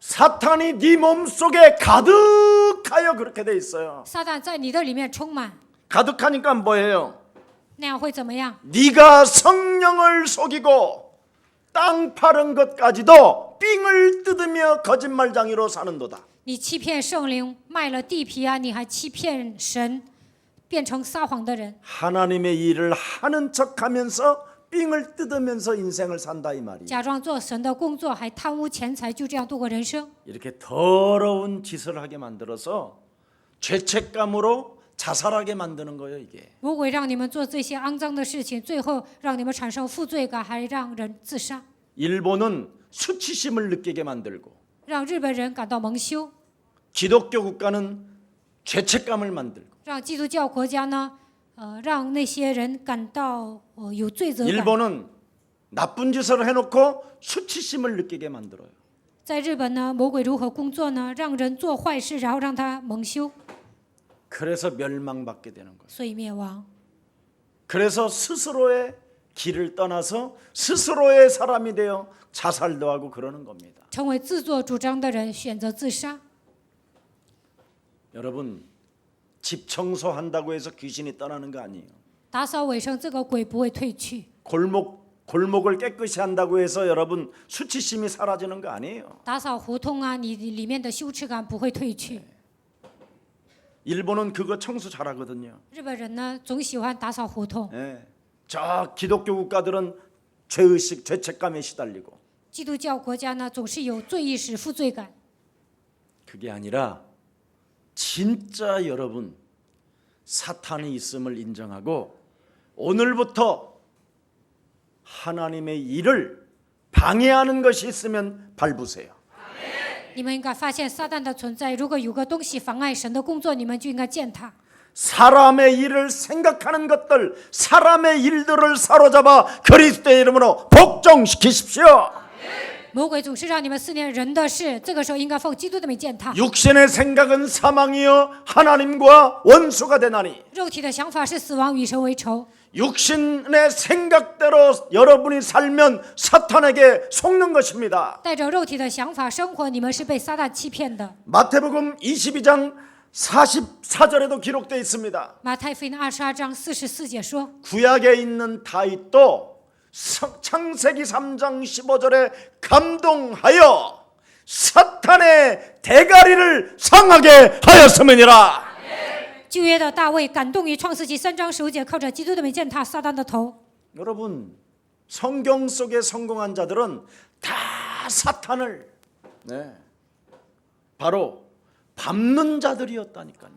사탄이 네 몸속에 가득하여 그렇게 돼 있어요. 撒旦在你的里面充满， 가득하니까 뭐예요? 那样会怎么样？ 네가 성령을 속이고 땅 파는 것까지도 삥을 뜯으며 거짓말장이로 사는도다. 你欺骗圣灵，卖了地皮啊，你还欺骗神，变成撒谎的人。 하나님의 일을 하는 척하면서 삥을 뜯으면서 인생을 산다 이 말이에요. 假装做神的工作，还贪污钱财，就这样度过人生。 이렇게 더러운 짓을 하게 만들어서 죄책감으로 자살하게 만드는 거예요 이게. 魔鬼让你们做这些肮脏的事情，最后让你们产生负罪感，还让人自杀， 일본은 수치심을 느끼게 만들고 让日本人感到蒙羞， 기독교 국가는 죄책감을 만들고 让基督教国家呢，让那些人感到有罪责感。 일본은 나쁜 짓을 해놓고 수치심을 느끼게 만들어요. 在日本呢，魔鬼如何工作呢？让人做坏事，然后让他蒙羞， 그래서 멸망받게 되는 거예요. 所以灭亡。 그래서 스스로의 길을 떠나서 스스로의 사람이 되어 자살도 하고 그러는 겁니다. 成为自作主张的人，选择自杀。 여러분 집 청소한다고 해서 귀신이 떠나는 거 아니에요. 打扫卫生，这个鬼不会退去。 골목을 깨끗이 한다고 해서 여러분 수치심이 사라지는 거 아니에요. 打扫胡同啊，你里面的羞耻感不会退去。 일본은 그거 청소 잘하거든요. 日本人呢，总喜欢打扫胡同。 예. 저 기독교 국가들은 죄의식, 죄책감에 시달리고 基督教国家呢，总是有罪意识、负罪感。 그게 아니라 진짜 여러분 사탄이 있음을 인정하고 오늘부터 하나님의 일을 방해하는 것이 있으면 밟으세요. 你们应该发现撒旦的存在，如果有个东西妨碍神的工作，你们就应该践踏。 사람의 일을 생각하는 것들, 사람의 일들을 사로잡아 그리스도의 이름으로 복종시키십시오. 魔鬼总是让你们思念人的事，这个时候应该奉基督的名践踏。 육신의 생각은 사망이요 하나님과 원수가 되나니 肉体的想法是死亡，与神为仇。 육신의 생각대로 여러분이 살면 사탄에게 속는 것입니다. 带着肉体的想法生活，你们是被撒旦欺骗的。 마태복음 22장 44절에도 기록되어 있습니다. 马太福音22章44节说， 구약에 있는 다윗도 창세기 3장 15절에 감동하여 사탄의 대가리를 상하게 하였음이니라. 旧约的大卫感动于创世纪3章15节，靠着基督的名践踏撒旦的头。 여러분 성경 속에 성공한 자들은 다 사탄을 바로 밟는 자들이었다니까요.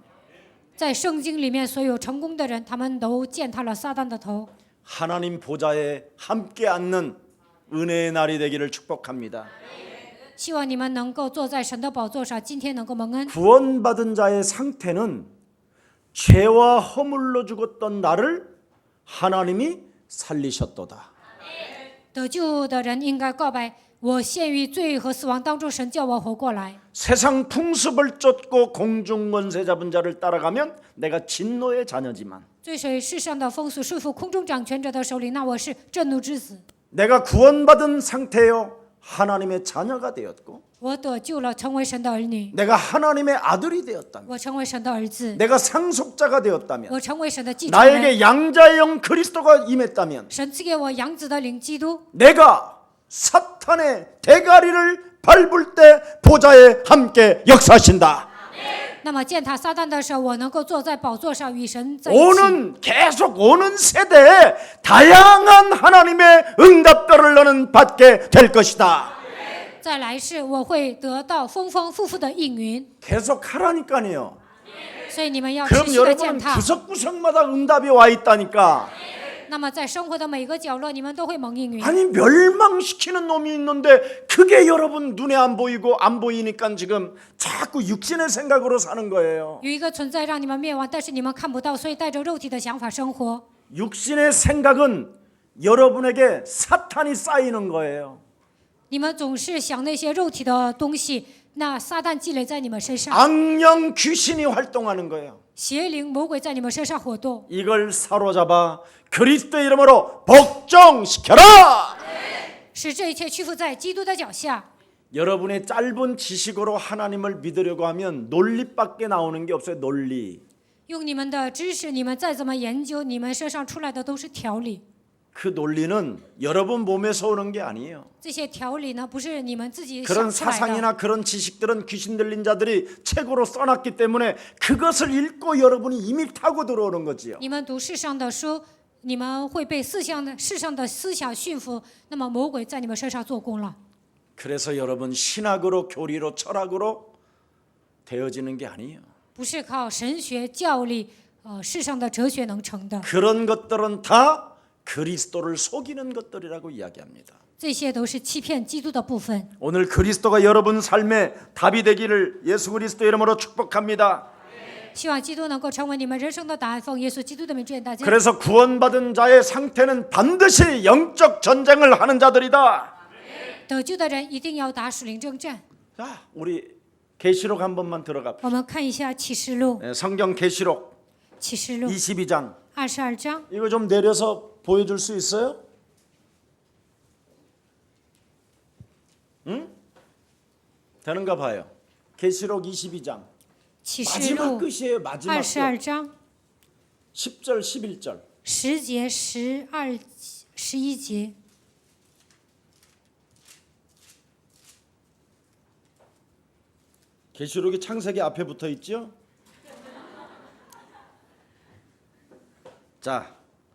在圣经里面，所有成功的人，他们都践踏了撒旦的头。 하나님 보좌에 함께 앉는 은혜의 날이 되기를 축복합니다. 希望你们能够坐在神的宝座上，今天能够蒙恩。 구원받은 자의 상태는 죄와 허물로 죽었던 나를 하나님이 살리셨도다. 得救的人应该告白：我陷于罪和死亡当中，神叫我活过来。 세상 풍습을 쫓고 공중 권세 잡은 자를 따라가면 내가 진노의 자녀지만 追随世上的风俗，顺服空中掌权者的首领，那我是震怒之子。 내가 구원받은 상태요 하나님의 자녀가 되었고 我得救了，成为神的儿女， 내가 하나님의 아들이 되었다면 我成为神的儿子， 내가 상속자가 되었다면 我成为神的继承人。 나에게 양자의 영 그리스도가 임했다면 神赐给我养子的灵基督， 내가 사탄의 대가리를 밟을 때 보좌에 함께 역사하신다. 那么践踏撒旦的时候，我能够坐在宝座上与神在一起。 계속 오는 세대에 다양한 하나님의 응답들을 너는 받게 될 것이다. 在来世，我会得到丰丰富富的应允。 계속 하라니까요. 所以你们要持 그럼 续的践 여러분 踏。 구석구석마다 응답이 와 있다니까. 那么在生活的每个角落，你们都会蒙应允。 아니 멸망시키는 놈이 있는데 그게 여러분 눈에 안 보이고 안 보이니까 지금 자꾸 육신의 생각으로 사는 거예요. 有一个存在让你们灭亡，但是你们看不到，所以带着肉体的想法生活。 육신의 생각은 여러분에게 사탄이 쌓이는 거예요. 你们总是想那些肉体的东西，那撒旦积累在你们身上， 악령 귀신이 활동하는 거예요. 邪灵魔鬼在你们身上活动。 이걸 사로잡아 그리스도의 이름으로 복종시켜라. 使这一切屈服在基督的脚下。 여러분의 짧은 지식으로 하나님을 믿으려고 하면 논리밖에 나오는 게 없어요. 논리. 用你们的知识，你们再怎么研究，你们身上出来的都是条理。 그 논리는 여러분 몸에서 오는 게 아니에요. 这些条理呢，不是你们自己 그런 想出来的。 사상이나 그런 지식들은 귀신 들린 자들이 책으로 써놨기 때문에 그것을 읽고 여러분이 이미 타고 들어오는 거지요. 你们读世上的书，你们会被世上的思想驯服，那么魔鬼在你们身上做工了。 그래서 여러분 신학으로 교리로 철학으로 되어지는 게 아니에요. 不是靠神学教理，世上的哲学能成的。 그런 것들은 다 그리스도를 속이는 것들이라고 이야기합니다. 这些都是欺骗基督的部分。 오늘 그리스도가 여러분 삶의 답이 되기를 예수 그리스도 이름으로 축복합니다. 希望基督能够成为你们人生的答案，奉耶稣基督的名祝愿大家。 그래서 구원받은 자의 상태는 반드시 영적 전쟁을 하는 자들이다. 得救的人一定要打属灵征战。 자, 우리 계시록 한 번만 들어가. 我们看一下启示录， 성경 계시록 启示录 22장. 22章， 이거 좀 내려서 보여줄 수 있어요? 응? 되는가 봐요. 계시록 22장. 启示 마지막 录 끝이에요. 마지막 22 끝. 章 10절 11절. 10节、12、11节。 계시록이 창세기 앞에 붙어 있죠? 자,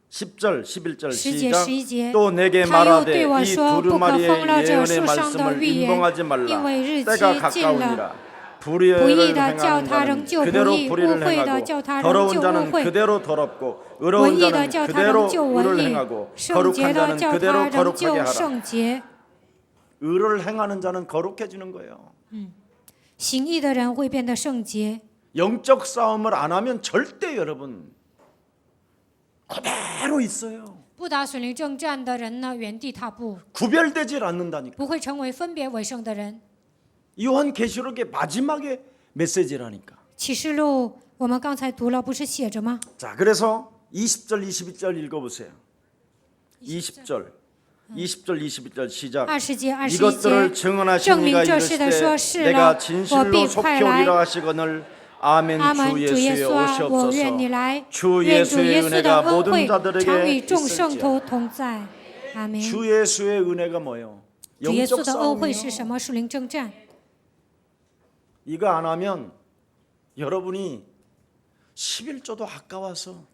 10절, 11절 10节、 시작. 11节。 또 내게 他又 말하되 对我 이 说：“不可 두루마리의 封了这 예언의 树上的 말씀을 预言， 인봉하지 말라. 因为日期 때가 近了。 가까우니라. 不 불의를 义的叫 행하는 他 자는 仍旧不 그대로 义， 불의를 污秽的 행하고 叫他仍 더러운 旧污 자는 秽， 그대로 더럽고 文 의로운 义的 자는 叫他 그대로 仍旧文 의를 义， 행하고 圣洁 거룩한 的 자는 叫 그대로 他仍 거룩하게 旧 하라. 圣洁。 의를 행하는 자는 거룩해지는 거예요. 行义的人会变得圣洁。 영적 싸움을 안 하면 절대 여러분 그대로 있어요. 不打属灵征战的人呢，原地踏步， 구별되질 않는다니까. 不会成为分别为圣的人。 요한 계시록의 마지막에 메시지라니까. 启示录我们刚才读了，不是写着吗？ 자, 그래서 20절 22절 읽어보세요. 20절 22절 시작. 20节、21 이것들을 节， 증언하신 证明 이가 这事的说 이르시되 是 내가 了，我 진실로 必 속히 快来。 오리라 하시거늘 아멘. 阿门， 주 主耶 예수의 稣啊，我愿 오시옵소서. 你来。 주 愿主 예수의 耶稣的 은혜가 恩 모든 惠常与 자들에게 众圣 있을지어다. 徒同在。阿门。 주 예수의 은혜가 뭐예요? 主耶稣 영적 的恩惠是 싸움이요. 什么？属灵征战。 이거 안 하면 여러분이 11조도 아까워서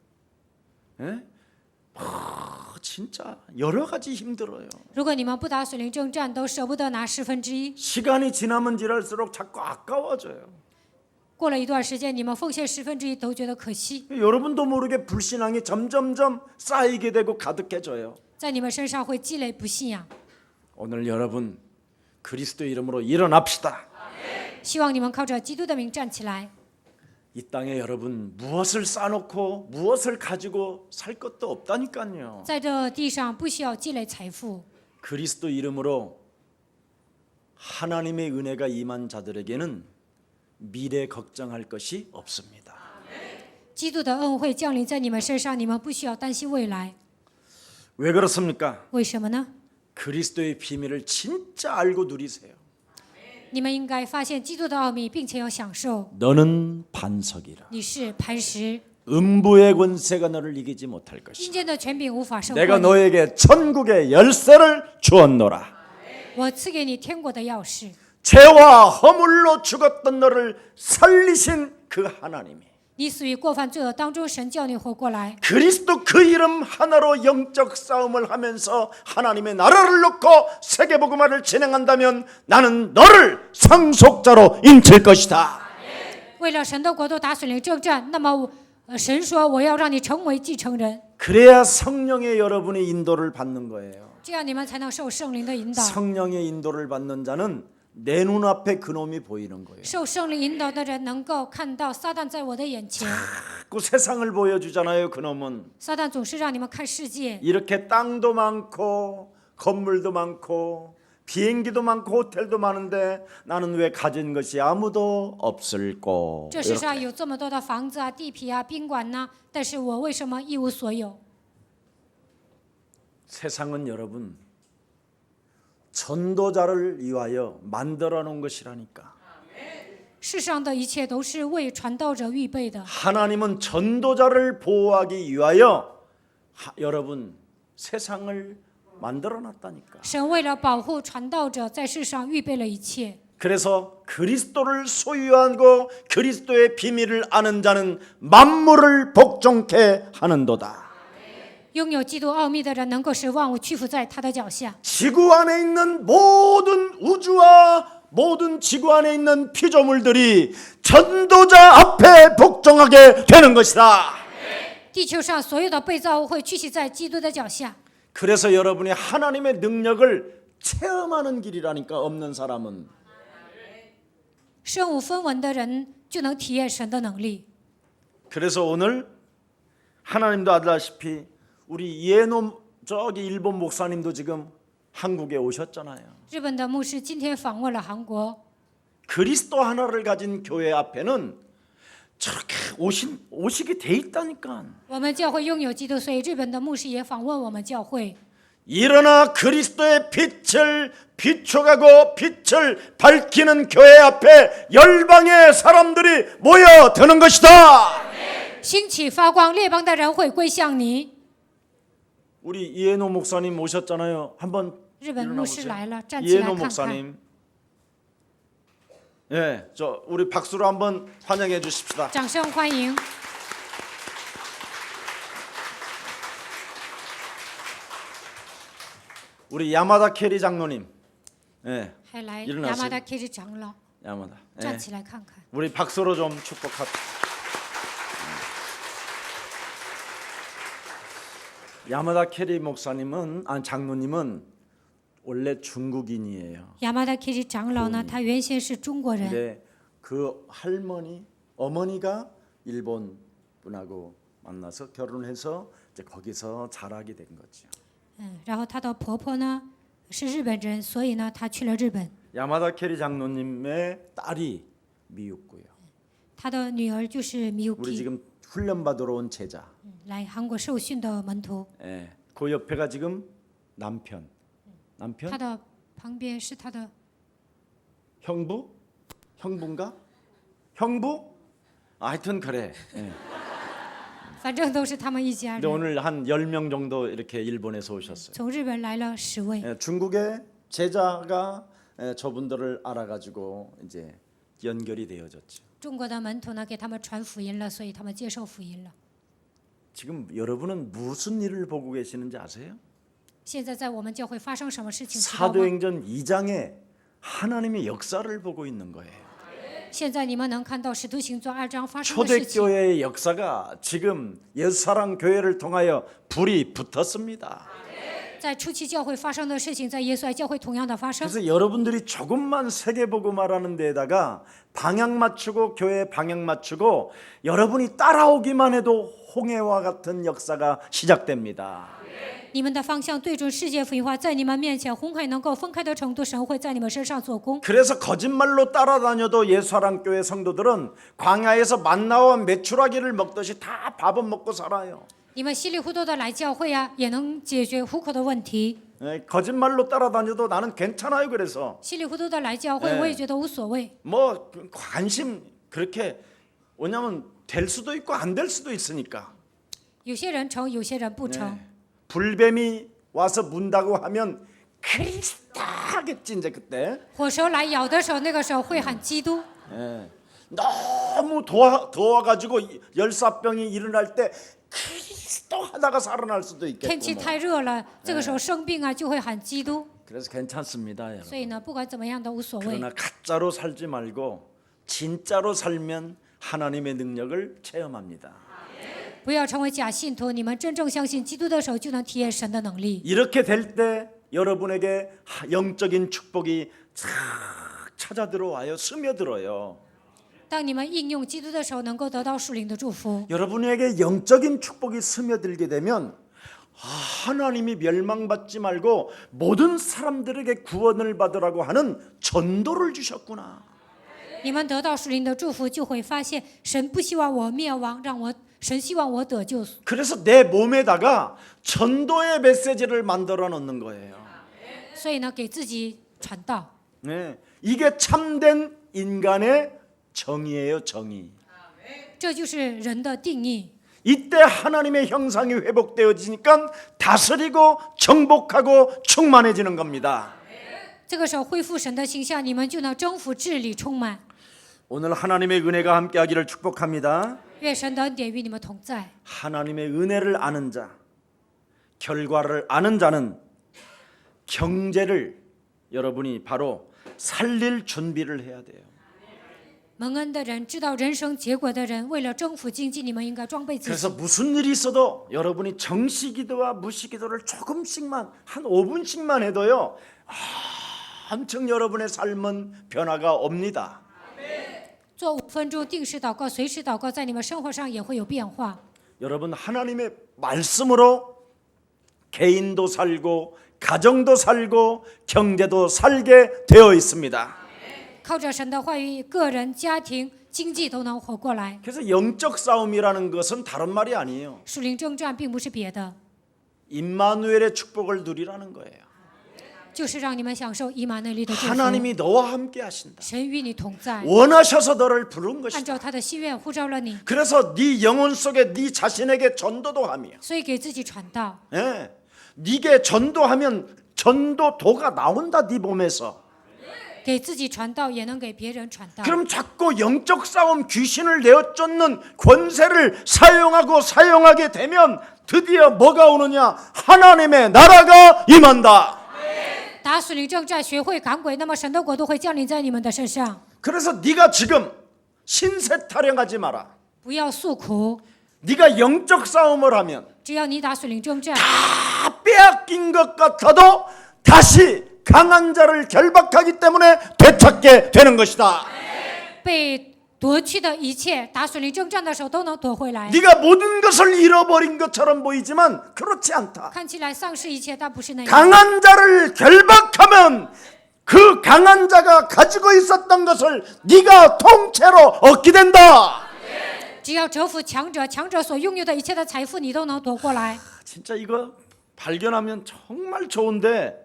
진짜 여러 가지 힘들어요. 如果你们不打属灵征战，都舍不得拿1/10。 시간이 지나면 지날수록 자꾸 아까워져요. 过了一段时间，你们奉献1/10都觉得可惜， 여러분도 모르게 불신앙이 점점점 쌓이게 되고 가득해져요. 在你们身上会积累不信仰。 오늘 여러분 그리스도의 이름으로 일어납시다. 希望你们靠着基督的名站起来。 이 땅에 여러분 무엇을 쌓아놓고 무엇을 가지고 살 것도 없다니까요. 在这地上不需要积累财富， 그리스도 이름으로 하나님의 은혜가 임한 자들에게는 미래 걱정할 것이 없습니다. 基督的恩惠降临在你们身上，你们不需要担心未来。 왜 그렇습니까? 为什么呢？ 그리스도의 비밀을 진짜 알고 누리세요. 你们应该发现基督的奥秘，并且要享受。 너는 반석이라. 你是磐石， 음부의 권세가 너를 이기지 못할 阴 것이다. 间的权柄无法胜过 내가 你。 너에게 천국의 열쇠를 주었노라. 我赐给你天国的钥匙。 죄와 허물로 죽었던 너를 살리신 그 하나님이 你死于过犯罪恶当中，神叫你活过来。 그리스도 그 이름 하나로 영적 싸움을 하면서 하나님의 나라를 놓고 세계복음화를 진행한다면 나는 너를 상속자로 인칠 것이다. 为了神的国度打属灵征战，那么神说我要让你成为继承人， 그래야 성령의 여러분의 인도를 받는 거예요. 这样你们才能受圣灵的引导。 성령의 인도를 받는 자는 내 눈앞에 그놈이 보이는 거예요. 受圣灵引导的人能够看到撒旦在我的眼前。 자꾸 세상을 보여주잖아요. 그놈은 撒旦总是让你们看世界， 이렇게 땅도 많고 건물도 많고 비행기도 많고 호텔도 많은데 나는 왜 가진 것이 아무도 없을꼬. 这世上有这么多的房子啊、地皮啊、宾馆呐、但是我为什么一无所有？ 세상은 여러분 전도자를 위하여 만들어 놓은 것이라니까. 世上的一切都是为传道者预备的。 하나님은 전도자를 보호하기 위하여 여러분 세상을 만들어 놨다니까. 神为了保护传道者，在世上预备了一切。 그래서 그리스도를 소유하고 그리스도의 비밀을 아는 자는 만물을 복종케 하는도다. 拥有基督奥秘的人，能够使万物屈服在他的脚下。 지구 안에 있는 모든 우주와 모든 지구 안에 있는 피조물들이 전도자 앞에 복종하게 되는 것이다. 地球上所有的被造物会屈膝在基督的脚下。 그래서 여러분이 하나님의 능력을 체험하는 길이라니까. 없는 사람은. 身无分文的人就能体验神的能力。 그래서 오늘 하나님도 알다시피 우리 이에노 저기 일본 목사님도 지금 한국에 오셨잖아요. 日本的牧师今天访问了韩国， 그리스도 하나를 가진 교회 앞에는 저렇게 오시게 돼 있다니까. 我们教会拥有基督，所以日本的牧师也访问我们教会。 일어나 그리스도의 빛을 비춰가고 빛을 밝히는 교회 앞에 열방의 사람들이 모여드는 것이다. 兴起发光，列邦的人会归向你。 우리 이해노 목사님 오셨잖아요. 한번 日本牧师 일어나보세요. 来了，站起来 이해노 看看。 목사님. 예, 저 우리 박수로 한번 환영해 주십시다. 掌声欢迎！ 우리 야마다 캐리 장로님. 예, 还来 일어나세요 亚麻达 K 长老， 야마다. 站 예. 起来看看。 우리 박수로 좀 축복합시다. 야마다 캐리 목사님은 장로님은 원래 중국인이에요. 亚麻达 K 长老呢，他原先是中国人， 근데 그 어머니가 일본 분하고 만나서 결혼해서 이제 거기서 자라게 된 거죠. 然后他的婆婆呢是日本人，所以呢他去了日本。 야마다 캐리 장로님의 딸이 미육고요. 他的女儿就是 우리 미유키， 지금 훈련 받으러 온 제자. 来韩国受训的门徒。 예, 그 옆에가 지금 남편. 他的旁边是他的 형부인가? 형부? 하여튼 그래. 예. 反正都是他们一家 근데 人。 오늘 한 10명 정도 이렇게 일본에서 오셨어요. 从日本来了10位， 예, 중국의 제자가 저분들을 알아가지고 이제 연결이 되어졌죠. 中国的门徒呢给他们传福音了，所以他们接受福音了。 지금 여러분은 무슨 일을 보고 계시는지 아세요? 现在在我们教会发生什么事情，知道吗？ 사도행전 2장에 하나님의 역사를 보고 있는 거예요. 现在你们能看到使徒行传2章发生的事情。 초대교회의 역사가 지금 옛사랑 교회를 통하여 불이 붙었습니다. 在初期教会发生的事情，在耶稣爱教会同样的发生。 그래서 여러분들이 조금만 세계복음화라는 데에다가 방향 맞추고 교회 방향 맞추고 여러분이 따라오기만 해도 홍해와 같은 역사가 시작됩니다. 你们的方向对准世界福音化，在你们面前红海能够分开的程度，神会在你们身上做工。 그래서 거짓말로 따라다녀도 예수사랑교회 성도들은 광야에서 만나와 메추라기를 먹듯이 다 밥은 먹고 살아요. 你们稀里糊涂的来教会啊，也能解决糊口的问题。 거짓말로 따라다녀도 나는 괜찮아요. 그래서 稀里糊涂的来教会，我也觉得无所谓。 뭐 관심 그렇게 왜냐면 될 수도 있고 안 될 수도 있으니까. 有些人成，有些人不成。 불뱀이 와서 문다고 하면 그리스도 하겠지 이제 그때. 火蛇来咬的时候，那个时候会喊基督。 너무 더워가지고 열사병이 일어날 때 그리스도 하다가 살아날 수도 天气 있겠고. 太热了，这个时候生病啊，就会喊基督。 그래서 괜찮습니다, 여러분. 所以呢，不管怎么样都无所谓。 그러나 가짜로 살지 말고 진짜로 살면 하나님의 능력을 체험합니다. 不要成为假信徒，你们真正相信基督的时候，就能体验神的能力。 이렇게 될 때 여러분에게 영적인 축복이 싹 찾아 들어와요. 스며들어요. 当你们应用基督的时候，能够得到属灵的祝福。 여러분에게 영적인 축복이 스며들게 되면 하나님이 멸망받지 말고 모든 사람들에게 구원을 받으라고 하는 전도를 주셨구나. 你们得到属灵的祝福，就会发现神不希望我灭亡，神希望我得救。 그래서 내 몸에다가 전도의 메시지를 만들어 놓는 거예요. 所以呢，给自己传道， 네, 이게 참된 인간의 정의예요, 정의. 这就是人的定义。 이때 하나님의 형상이 회복되어지니까 다스리고 정복하고 충만해지는 겁니다. 这个时候恢复神的形象，你们就能征服、治理、充满。 오늘 하나님의 은혜가 함께하기를 축복합니다. 愿神的恩典与你们同在。 하나님의 은혜를 아는 자, 결과를 아는 자는 경제를 여러분이 바로 살릴 준비를 해야 돼요. 蒙恩的人，知道人生结果的人，为了征服经济，你们应该装备自 그래서 己。 무슨 일이 있어도 여러분이 정시기도와 무시기도를 조금씩만 한 5분씩만 해도요 엄청 여러분의 삶은 변화가 옵니다. 做5分钟定时祷告，随时祷告，在你们生活上也会有变化。 여러분 하나님의 말씀으로 개인도 살고 가정도 살고 경제도 살게 되어 있습니다. 靠着神的话语，个人、家庭、经济都能活过来。 그래서 영적 싸움이라는 것은 다른 말이 아니에요. 属灵征战并不是别的， 임마누엘의 축복을 누리라는 거예요. 就是让你们享受以马内利的祝福。 하나님이 너와 함께 하신다. 神与你同在， 원하셔서 너를 부른 按 것이다. 照他的心愿呼召了你， 그래서 네 영혼 속에 네 자신에게 전도도 하며 所以给自己传道。 예. 네게 전도하면 전도도가 나온다 네 몸에서. 给自己传道，也能给别人传道。 그럼 자꾸 영적 싸움 귀신을 내어쫓는 권세를 사용하게 되면 드디어 뭐가 오느냐? 하나님의 나라가 임한다. 打属灵征战，学会赶鬼，那么神的国度会降临在你们的身上。 그래서 네가 지금 신세 타령하지 마라. 不要诉苦， 네가 영적 싸움을 하면 只要你打属灵征战， 다 빼앗긴 것 같아도 다시 강한 자를 결박하기 때문에 되찾게 되는 것이다. 被夺去的一切，打属灵征战的时候都能夺回来。 네가 모든 것을 잃어버린 것처럼 보이지만 그렇지 않다. 看起来丧失一切，但不是那样。 강한 자를 결박하면 그 강한 자가 가지고 있었던 것을 네가 통째로 얻게 된다. 只要折服强者，强者所拥有的一切的财富，你都能夺过来。 진짜 이거 발견하면 정말 좋은데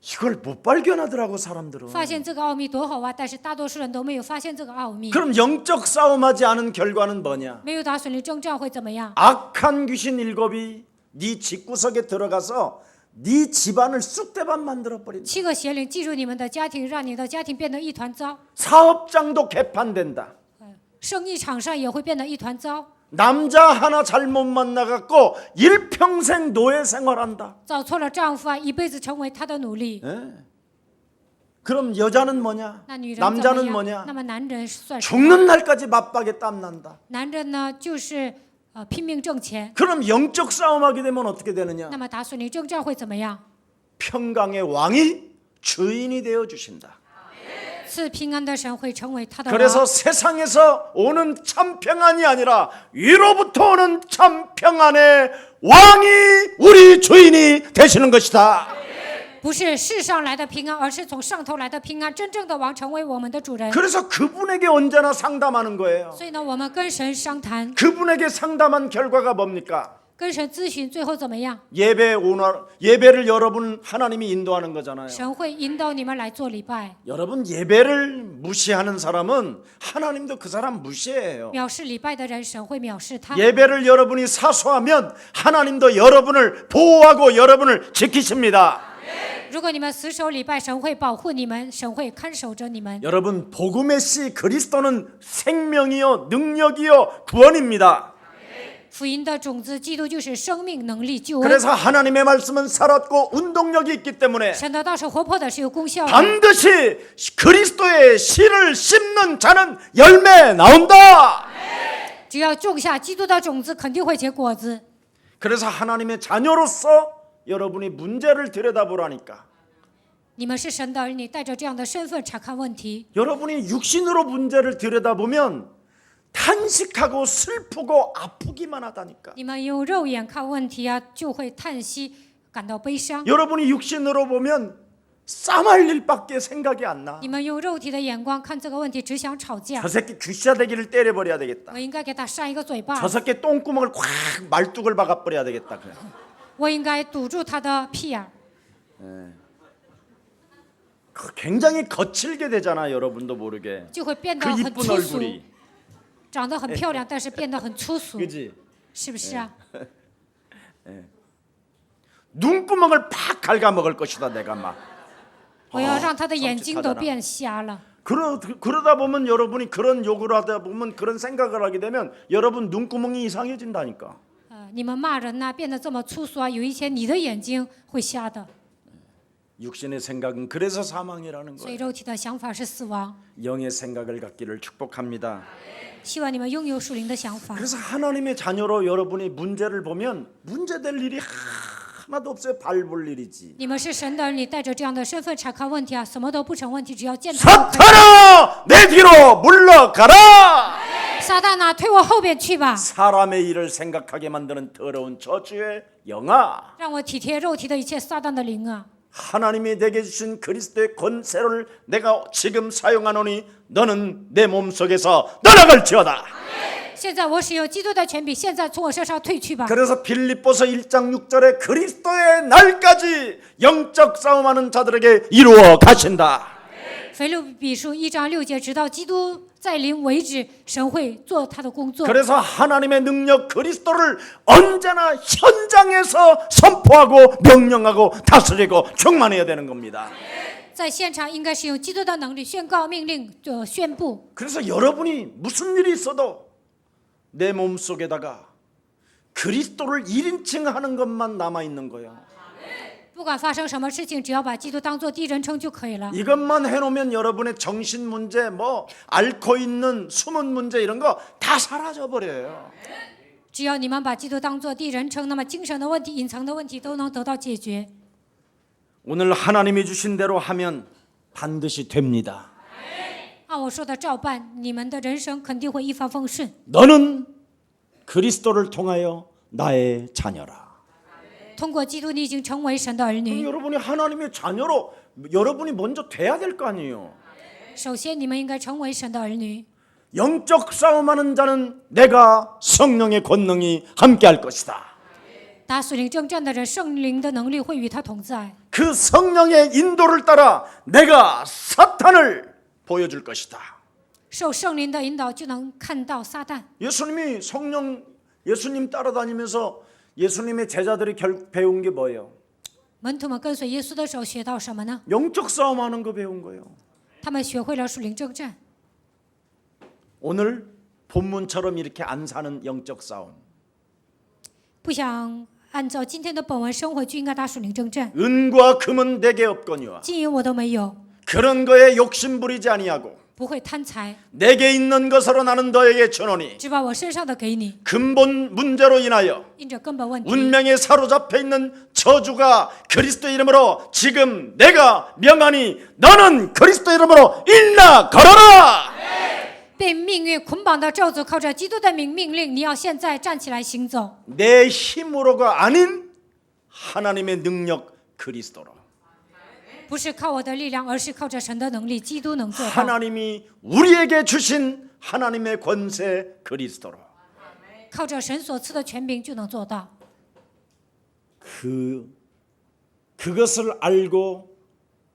이걸 못 발견하더라고 사람들은. 发现这个奥秘多好啊！但是大多数人都没有发现这个奥秘。 그럼 영적 싸움하지 않은 결과는 뭐냐? 没有打属灵征战会怎么样？ 악한 귀신 7이 네 집구석에 들어가서 네 집안을 쑥대밭 만들어버린다. 7个邪灵进入你们的家庭，让你的家庭变得一团糟。 사업장도 개판된다. 生意场上也会变得一团糟。 남자 하나 잘못 만나갖고 일평생 노예 생활한다. 找错了丈夫啊，一辈子成为他的奴隶。 예. 그럼 여자는 뭐냐? 那女人怎么 남자는 样？ 뭐냐? 那么男人算什么？ 죽는 날까지 맞박에 땀난다. 男人呢，就是拼命挣钱。 그럼 영적 싸움하게 되면 어떻게 되느냐? 那么打属灵征战会怎么样？ 평강의 왕이 주인이 되어 주신다. 赐平安的神会成为他的 그래서 王。 세상에서 오는 참 평안이 아니라 위로부터 오는 참 평안의 왕이 우리 주인이 되시는 것이다. 不是世上来的平安，而是从上头来的平安。真正的王成为我们的主人。 그래서 그분에게 언제나 상담하는 거예요. 所以呢，我们跟神商谈， 그분에게 상담한 결과가 뭡니까? 跟神咨询，最后怎么样？ 예배를 여러분 하나님이 인도하는 거잖아요. 神会引导你们来做礼拜。 여러분 예배를 무시하는 사람은 하나님도 그 사람 무시해요. 藐视礼拜的人，神会藐视他。 예배를 여러분이 사소하면 하나님도 여러분을 보호하고 여러분을 지키십니다. 如果你们死守礼拜，神会保护你们，神会看守着你们。 여러분 복음의 씨 그리스도는 생명이요 능력이요 구원입니다. 福音的种子，基督就是生命、能力、救恩。 그래서 하나님의 말씀은 살았고 운동력이 있기 때문에 神的道是活泼的，是有功效的。 반드시 그리스도의 씨를 심는 자는 열매 나온다. 只要种下基督的种子，肯定会结果子。 그래서 하나님의 자녀로서 여러분이 문제를 들여다보라니까. 你们是神的儿女，带着这样的身份查看问题。 여러분이 육신으로 문제를 들여다보면 탄식하고 슬프고 아프기만 하다니까. 你们用肉眼看问题啊，就会叹息，感到悲伤。 여러분이 육신으로 보면 싸말 일밖에 생각이 안 나. 你们用肉体的眼光看这个问题，只想吵架 저 。 새끼 귀싸대기를 때려버려야 되겠다. 我应该给他扇一个嘴巴 저 ， 새끼 똥구멍을 콱 말뚝을 박아버려야 되겠다. 그냥. 我应该堵住他的屁眼。 굉장히 거칠게 되잖아. 여러분도 모르게. 就会变得 그 很 이쁜 粗俗， 얼굴이. 长得很漂亮，但是变得很粗俗， 그지? 是不是啊？ 눈구멍을 팍 갉아먹을 것이다. 내가 막. 我要让他的眼睛都 끔찍하잖아. 变瞎了。 그러다 보면 여러분이 그런 욕을 하다 보면 그런 생각을 하게 되면 여러분 눈구멍이 이상해진다니까. 你们骂人呐、变得这么粗俗啊，有一天你的眼睛会瞎的。 육신의 생각은 그래서 사망이라는 所以 거예요. 肉体的想法是死亡， 영의 생각을 갖기를 축복합니다. 希望你们拥有属灵的想法。 그래서 하나님의 자녀로 여러분이 문제를 보면 문제될 일이 하나도 없어요. 발 볼 일이지. 你们是神的儿女，带着这样的身份查看问题啊，什么都不成问题，只要见他就可以。 사탄아 내 뒤로 물러가라. 撒旦呐、退我后边去吧， 사람의 일을 생각하게 만드는 더러운 저주의 영아. 让我体贴肉体的一切撒旦的灵啊！ 하나님이 내게 주신 그리스도의 권세를 내가 지금 사용하노니 너는 내 몸속에서 떠나갈지어다. 现在我使用基督的权柄，现在从我身上退去吧。 그래서 빌립보서 1장 6절에 그리스도의 날까지 영적 싸움하는 자들에게 이루어 가신다. 腓立比书1章6节，直到基督在临为止，神会做他的工作。 그래서 하나님의 능력 그리스도를 언제나 현장에서 선포하고 명령하고 다스리고 충만해야 되는 겁니다. 在现场应该是用基督的能力宣告、命令、宣布。 그래서 여러분이 무슨 일이 있어도 내 몸속에다가 그리스도를 1인칭 하는 것만 남아있는 거예요. 不管发生什么事情，只要把基督当作第一人称就可以了。 이것만 해놓으면 여러분의 정신 문제, 뭐 앓고 있는 숨은 문제 이런 거 다 사라져 버려요. 只要你们把基督当作第一人称，那么精神的问题、隐藏的问题都能得到解决。 오늘 하나님이 주신 대로 하면 반드시 됩니다. 按我说的照办，你们的人生肯定会一帆风顺。 너는 그리스도를 통하여 나의 자녀라. 通过基督，你已经成为神的儿 그럼 女。 여러분이 하나님의 자녀로 여러분이 먼저 돼야 될 거 아니에요. 首先，你们应该成为神的儿女。 영적 싸움하는 자는 내가 성령의 권능이 함께할 것이다. 打属灵征战的人，圣灵的能力会与他同在。 그 성령의 인도를 따라 내가 사탄을 보여줄 것이다. 受圣灵的引导，就能看到撒旦。 예수님 따라다니면서 예수님의 제자들이 배운 게 뭐예요? 门徒们跟随耶稣的时候学到什么呢？ 영적 싸움하는 거 배운 거예요. 他们学会了属灵征战。 오늘 본문처럼 이렇게 안 사는 영적 싸움. 不想按照今天的本文生活，就应该打属灵征战。 은과 금은 내게 없거니와 金银我都没有， 그런 거에 욕심 부리지 아니하고 不会贪财， 내게 있는 것으로 나는 너에게 주노니 只把我身上的给你。 근본 문제로 인하여 因着根本问题， 운명에 사로잡혀 있는 저주가 그리스도 이름으로 지금 내가 명하니 너는 그리스도 이름으로 일나 걸어라. 被命运捆绑的咒诅，靠着基督的命令，你要现在站起来行走， 내 힘으로가 아닌 하나님의 능력 그리스도로. 不是靠我的力量，而是靠着神的能力，基督能做到。 하나님이 우리에게 주신 하나님의 권세 그리스도로. 靠着神所赐的权柄就能做到。 그것을 알고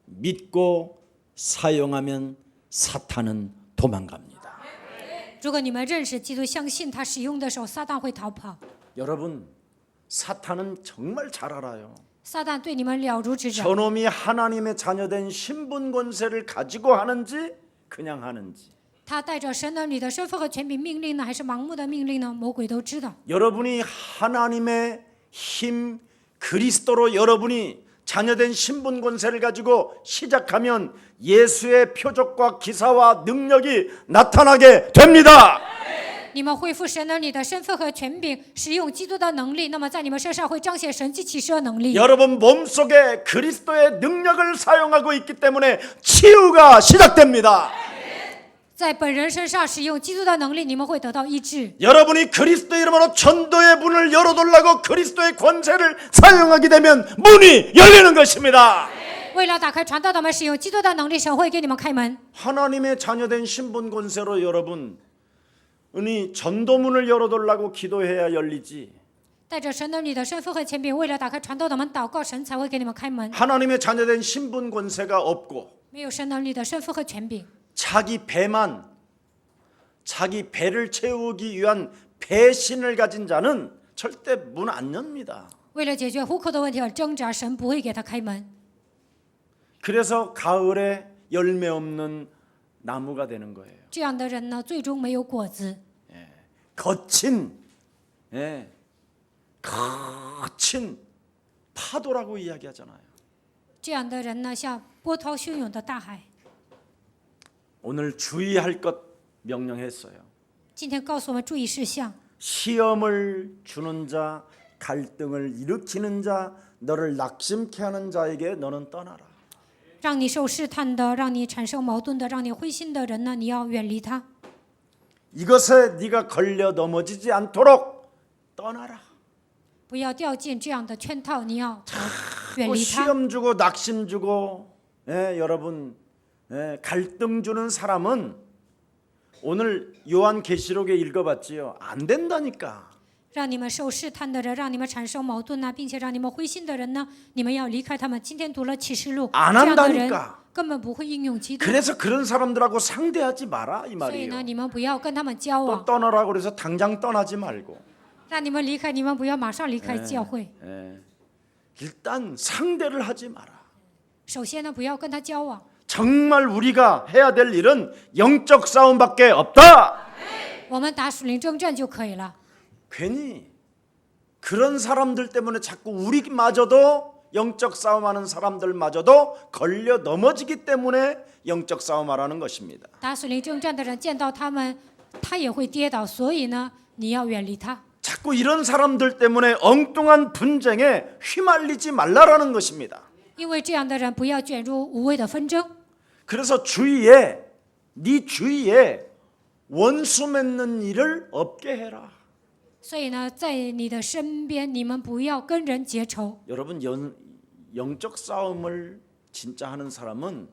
믿고 사용하면 사탄은 도망갑니다. 如果你们认识基督，相信他使用的时候，撒旦会逃跑。 여러분, 사탄은 정말 잘 알아요. 撒旦对你们了如指掌， 저놈이 하나님의 자녀된 신분 권세를 가지고 하는지 그냥 하는지. 他带着神儿女的身份和权柄命令呢，还是盲目的命令呢？魔鬼都知道。 여러분이 하나님의 힘 그리스도로 여러분이 자녀된 신분 권세를 가지고 시작하면 예수의 표적과 기사와 능력이 나타나게 됩니다. 你们恢复神儿女的身份和权柄，使用基督的能力，那么在你们身上会彰显神迹奇事的能力。 여러분 몸속에 그리스도의 능력을 사용하고 있기 때문에 치유가 시작됩니다. 在本人身上使用基督的能力，你们会得到医治。 여러분이 그리스도 이름으로 전도의 문을 열어달라고 그리스도의 권세를 사용하게 되면 문이 열리는 것입니다. 为了打开传道的门，使用基督的能力，神会给你们开门。 하나님의 자녀된 신분 권세로 여러분 이 전도문을 열어달라고 기도해야 열리지. 带着神儿女的身份和权柄，为了打开传道的门，祷告神才会给你们开门。 하나님의 자녀된 신분 권세가 없고 没有神儿女的身份和权柄， 자기 배만 자기 배를 채우기 위한 배신을 가진 자는 절대 문 안 엽니다. 为了解决糊口的问题而挣扎，神不会给他开门。 그래서 가을에 열매 없는 나무가 되는 거예요. 这样的人呢，最终没有果子。 거친 파도라고 이야기하잖아요. 这样的人呢，像波涛汹涌的大海。 오늘 주의할 것 명령했어요. 今天告诉我们注意事项： 시험을 주는 자, 갈등을 일으키는 자, 너를 낙심케 하는 자에게 너는 떠나라. 让你受试探的，让你产生矛盾的，让你灰心的人呢，你要远离他。 이것에 네가 걸려 넘어지지 않도록 떠나라. 不要掉进这样的圈套，你要远 또 离他。 시험 주고 낙심 주고 여러분 갈등 주는 사람은 오늘 요한계시록에 읽어봤지요. 안 된다니까. 让你们受试探的人，让你们产生矛盾并且让你们灰心的人呢，你们要离开他们。今天读了启示录， 안 这样的人 한다니까. 根本不会应用基督， 그래서 그런 사람들하고 상대하지 마라 이 所以呢， 말이에요. 你们不要跟他们交 또 往。 떠나라고 그래서 당장 떠나지 말고. 让你们离开，你们不要马上离开教会。 일단 상대를 하지 마라. 首先呢，不要跟他交往。 정말 우리가 해야 될 일은 영적 싸움밖에 없다. 我们打属灵征战就可以了。 괜히 그런 사람들 때문에 자꾸 우리마저도 영적 싸움하는 사람들마저도 걸려 넘어지기 때문에 영적 싸움하라는 것입니다. 打属灵征战的人见到他们，他也会跌倒，所以呢，你要远离他。 자꾸 이런 사람들 때문에 엉뚱한 분쟁에 휘말리지 말라라는 것입니다. 因为这样的人不要卷入无谓的纷争。 그래서 네 주위에 원수 맺는 일을 없게 해라. 所以呢，在你的身边，你们不要跟人结仇。 여러분 영적 싸움을 진짜 하는 사람은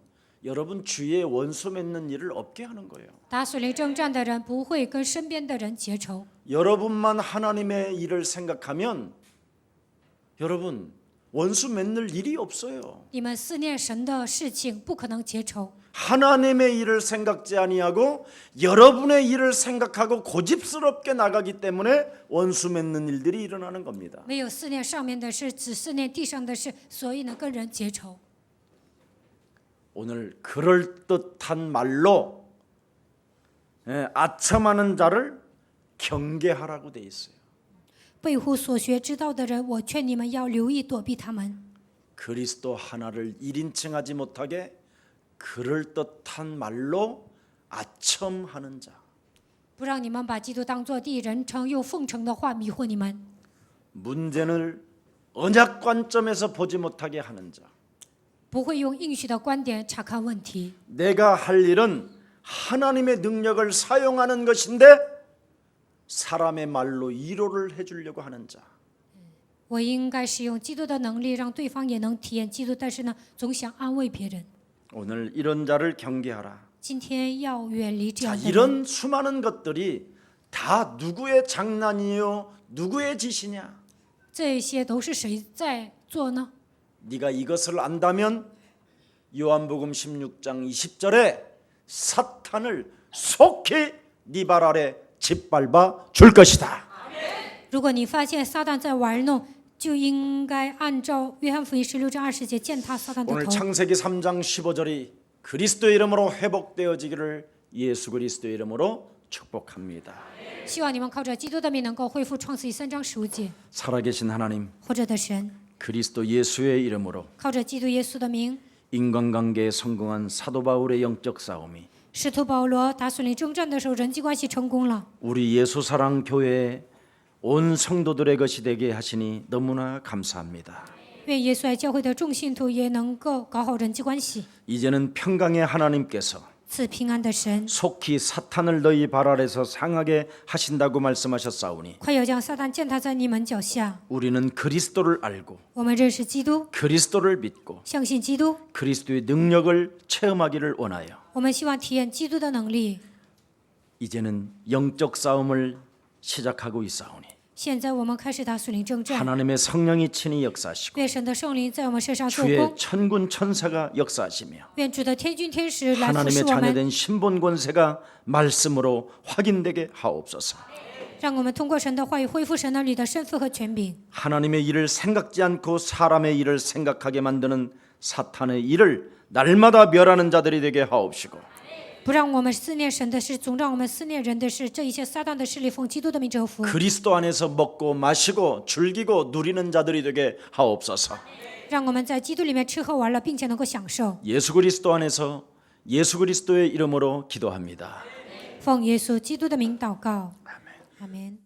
여러분 주위에 원수 맺는 일을 없게 하는 거예요. 打属灵征战的人不会跟身边的人结仇。 여러분만 하나님의 일을 생각하면 여러분 원수 맺는 일이 없어요. 你们思念神的事情，不可能结仇。 하나님의 일을 생각지 아니하고 여러분의 일을 생각하고 고집스럽게 나가기 때문에 원수 맺는 일들이 일어나는 겁니다. 没有思念上面的事，只思念地上的事，所以呢，跟人结仇。 오늘 그럴듯한 말로 아첨하는 자를 경계하라고 돼 있어요. 背乎所学之道的人，我劝你们要留意躲避他们。 그리스도 하나를 1인칭하지 못하게 그럴듯한 말로 아첨하는 자. 不让你们把基督当作第一人称又奉承的话迷惑你们。 문제를 언약 관점에서 보지 못하게 하는 자. 不会用应许的观点查看问题。 내가 할 일은 하나님의 능력을 사용하는 것인데 사람의 말로 위로를 해주려고 하는 자. 我应该使用基督的能力，让对方也能体验基督，但是呢，总想安慰别人。 오늘 이런 자를 경계하라. 今天要远离这 자, 样的人。 이런 수많은 것들이 다 누구의 장난이요, 누구의 짓이냐? 这些都是谁在做呢？ 네가 이것을 안다면 요한복음 16장 20절에 사탄을 속히 네 발 아래 짓밟아 줄 것이다. 如果你发现撒旦在玩弄，就应该按照约翰福音16章20节践踏撒旦的 오늘 头。 창세기 3장 15절이 그리스도의 이름으로 회복되어지기를 예수 그리스도의 이름으로 축복합니다. 希望你们靠着基督的名能够恢复创世记3章15节， 살아계신 하나님 活着的神， 그리스도 예수의 이름으로 靠着基督耶稣的名， 인간관계에 성공한 사도 바울의 영적 싸움이 使徒保罗打属灵征战的时候，人际关系成功了。 우리 예수사랑 교회의 온 성도들의 것이 되게 하시니 너무나 감사합니다. 愿耶稣爱教会的众信徒也能够搞好人际关系。 이제는 평강의 하나님께서 赐平安的神， 속히 사탄을 너희 발 아래서 상하게 하신다고 말씀하셨사오니 快要将撒旦践踏在你们脚下。 우리는 그리스도를 알고 我们认识基督， 그리스도를 믿고 相信基督， 그리스도의 능력을 체험하기를 원하여 我们希望体验基督的能力。 이제는 영적 싸움을 시작하고 있사오니 现在我们开始打属灵征战， 하나님의 성령이 친히 역사하시고 愿神的圣灵在我们身上做 주의 工， 천군 천사가 역사하시며 愿主的天军天使来服 하나님의 侍我们， 자녀된 신본 권세가 말씀으로 확인되게 하옵소서. 让我们通过神的话语恢复神儿女的身份和权柄。 하나님의 일을 생각지 않고 사람의 일을 생각하게 만드는 사탄의 일을 날마다 멸하는 자들이 되게 하옵시고 不让我们思念神的事，总让我们思念人的事。这一切撒旦的势力奉基督的名征服， 그리스도 안에서 먹고 마시고 즐기고 누리는 자들이 되게 하옵소서. 让我们在基督里面吃喝玩乐，并且能够享受。 예수 그리스도 안에서 예수 그리스도의 이름으로 기도합니다. 奉耶稣基督的名祷告，阿门。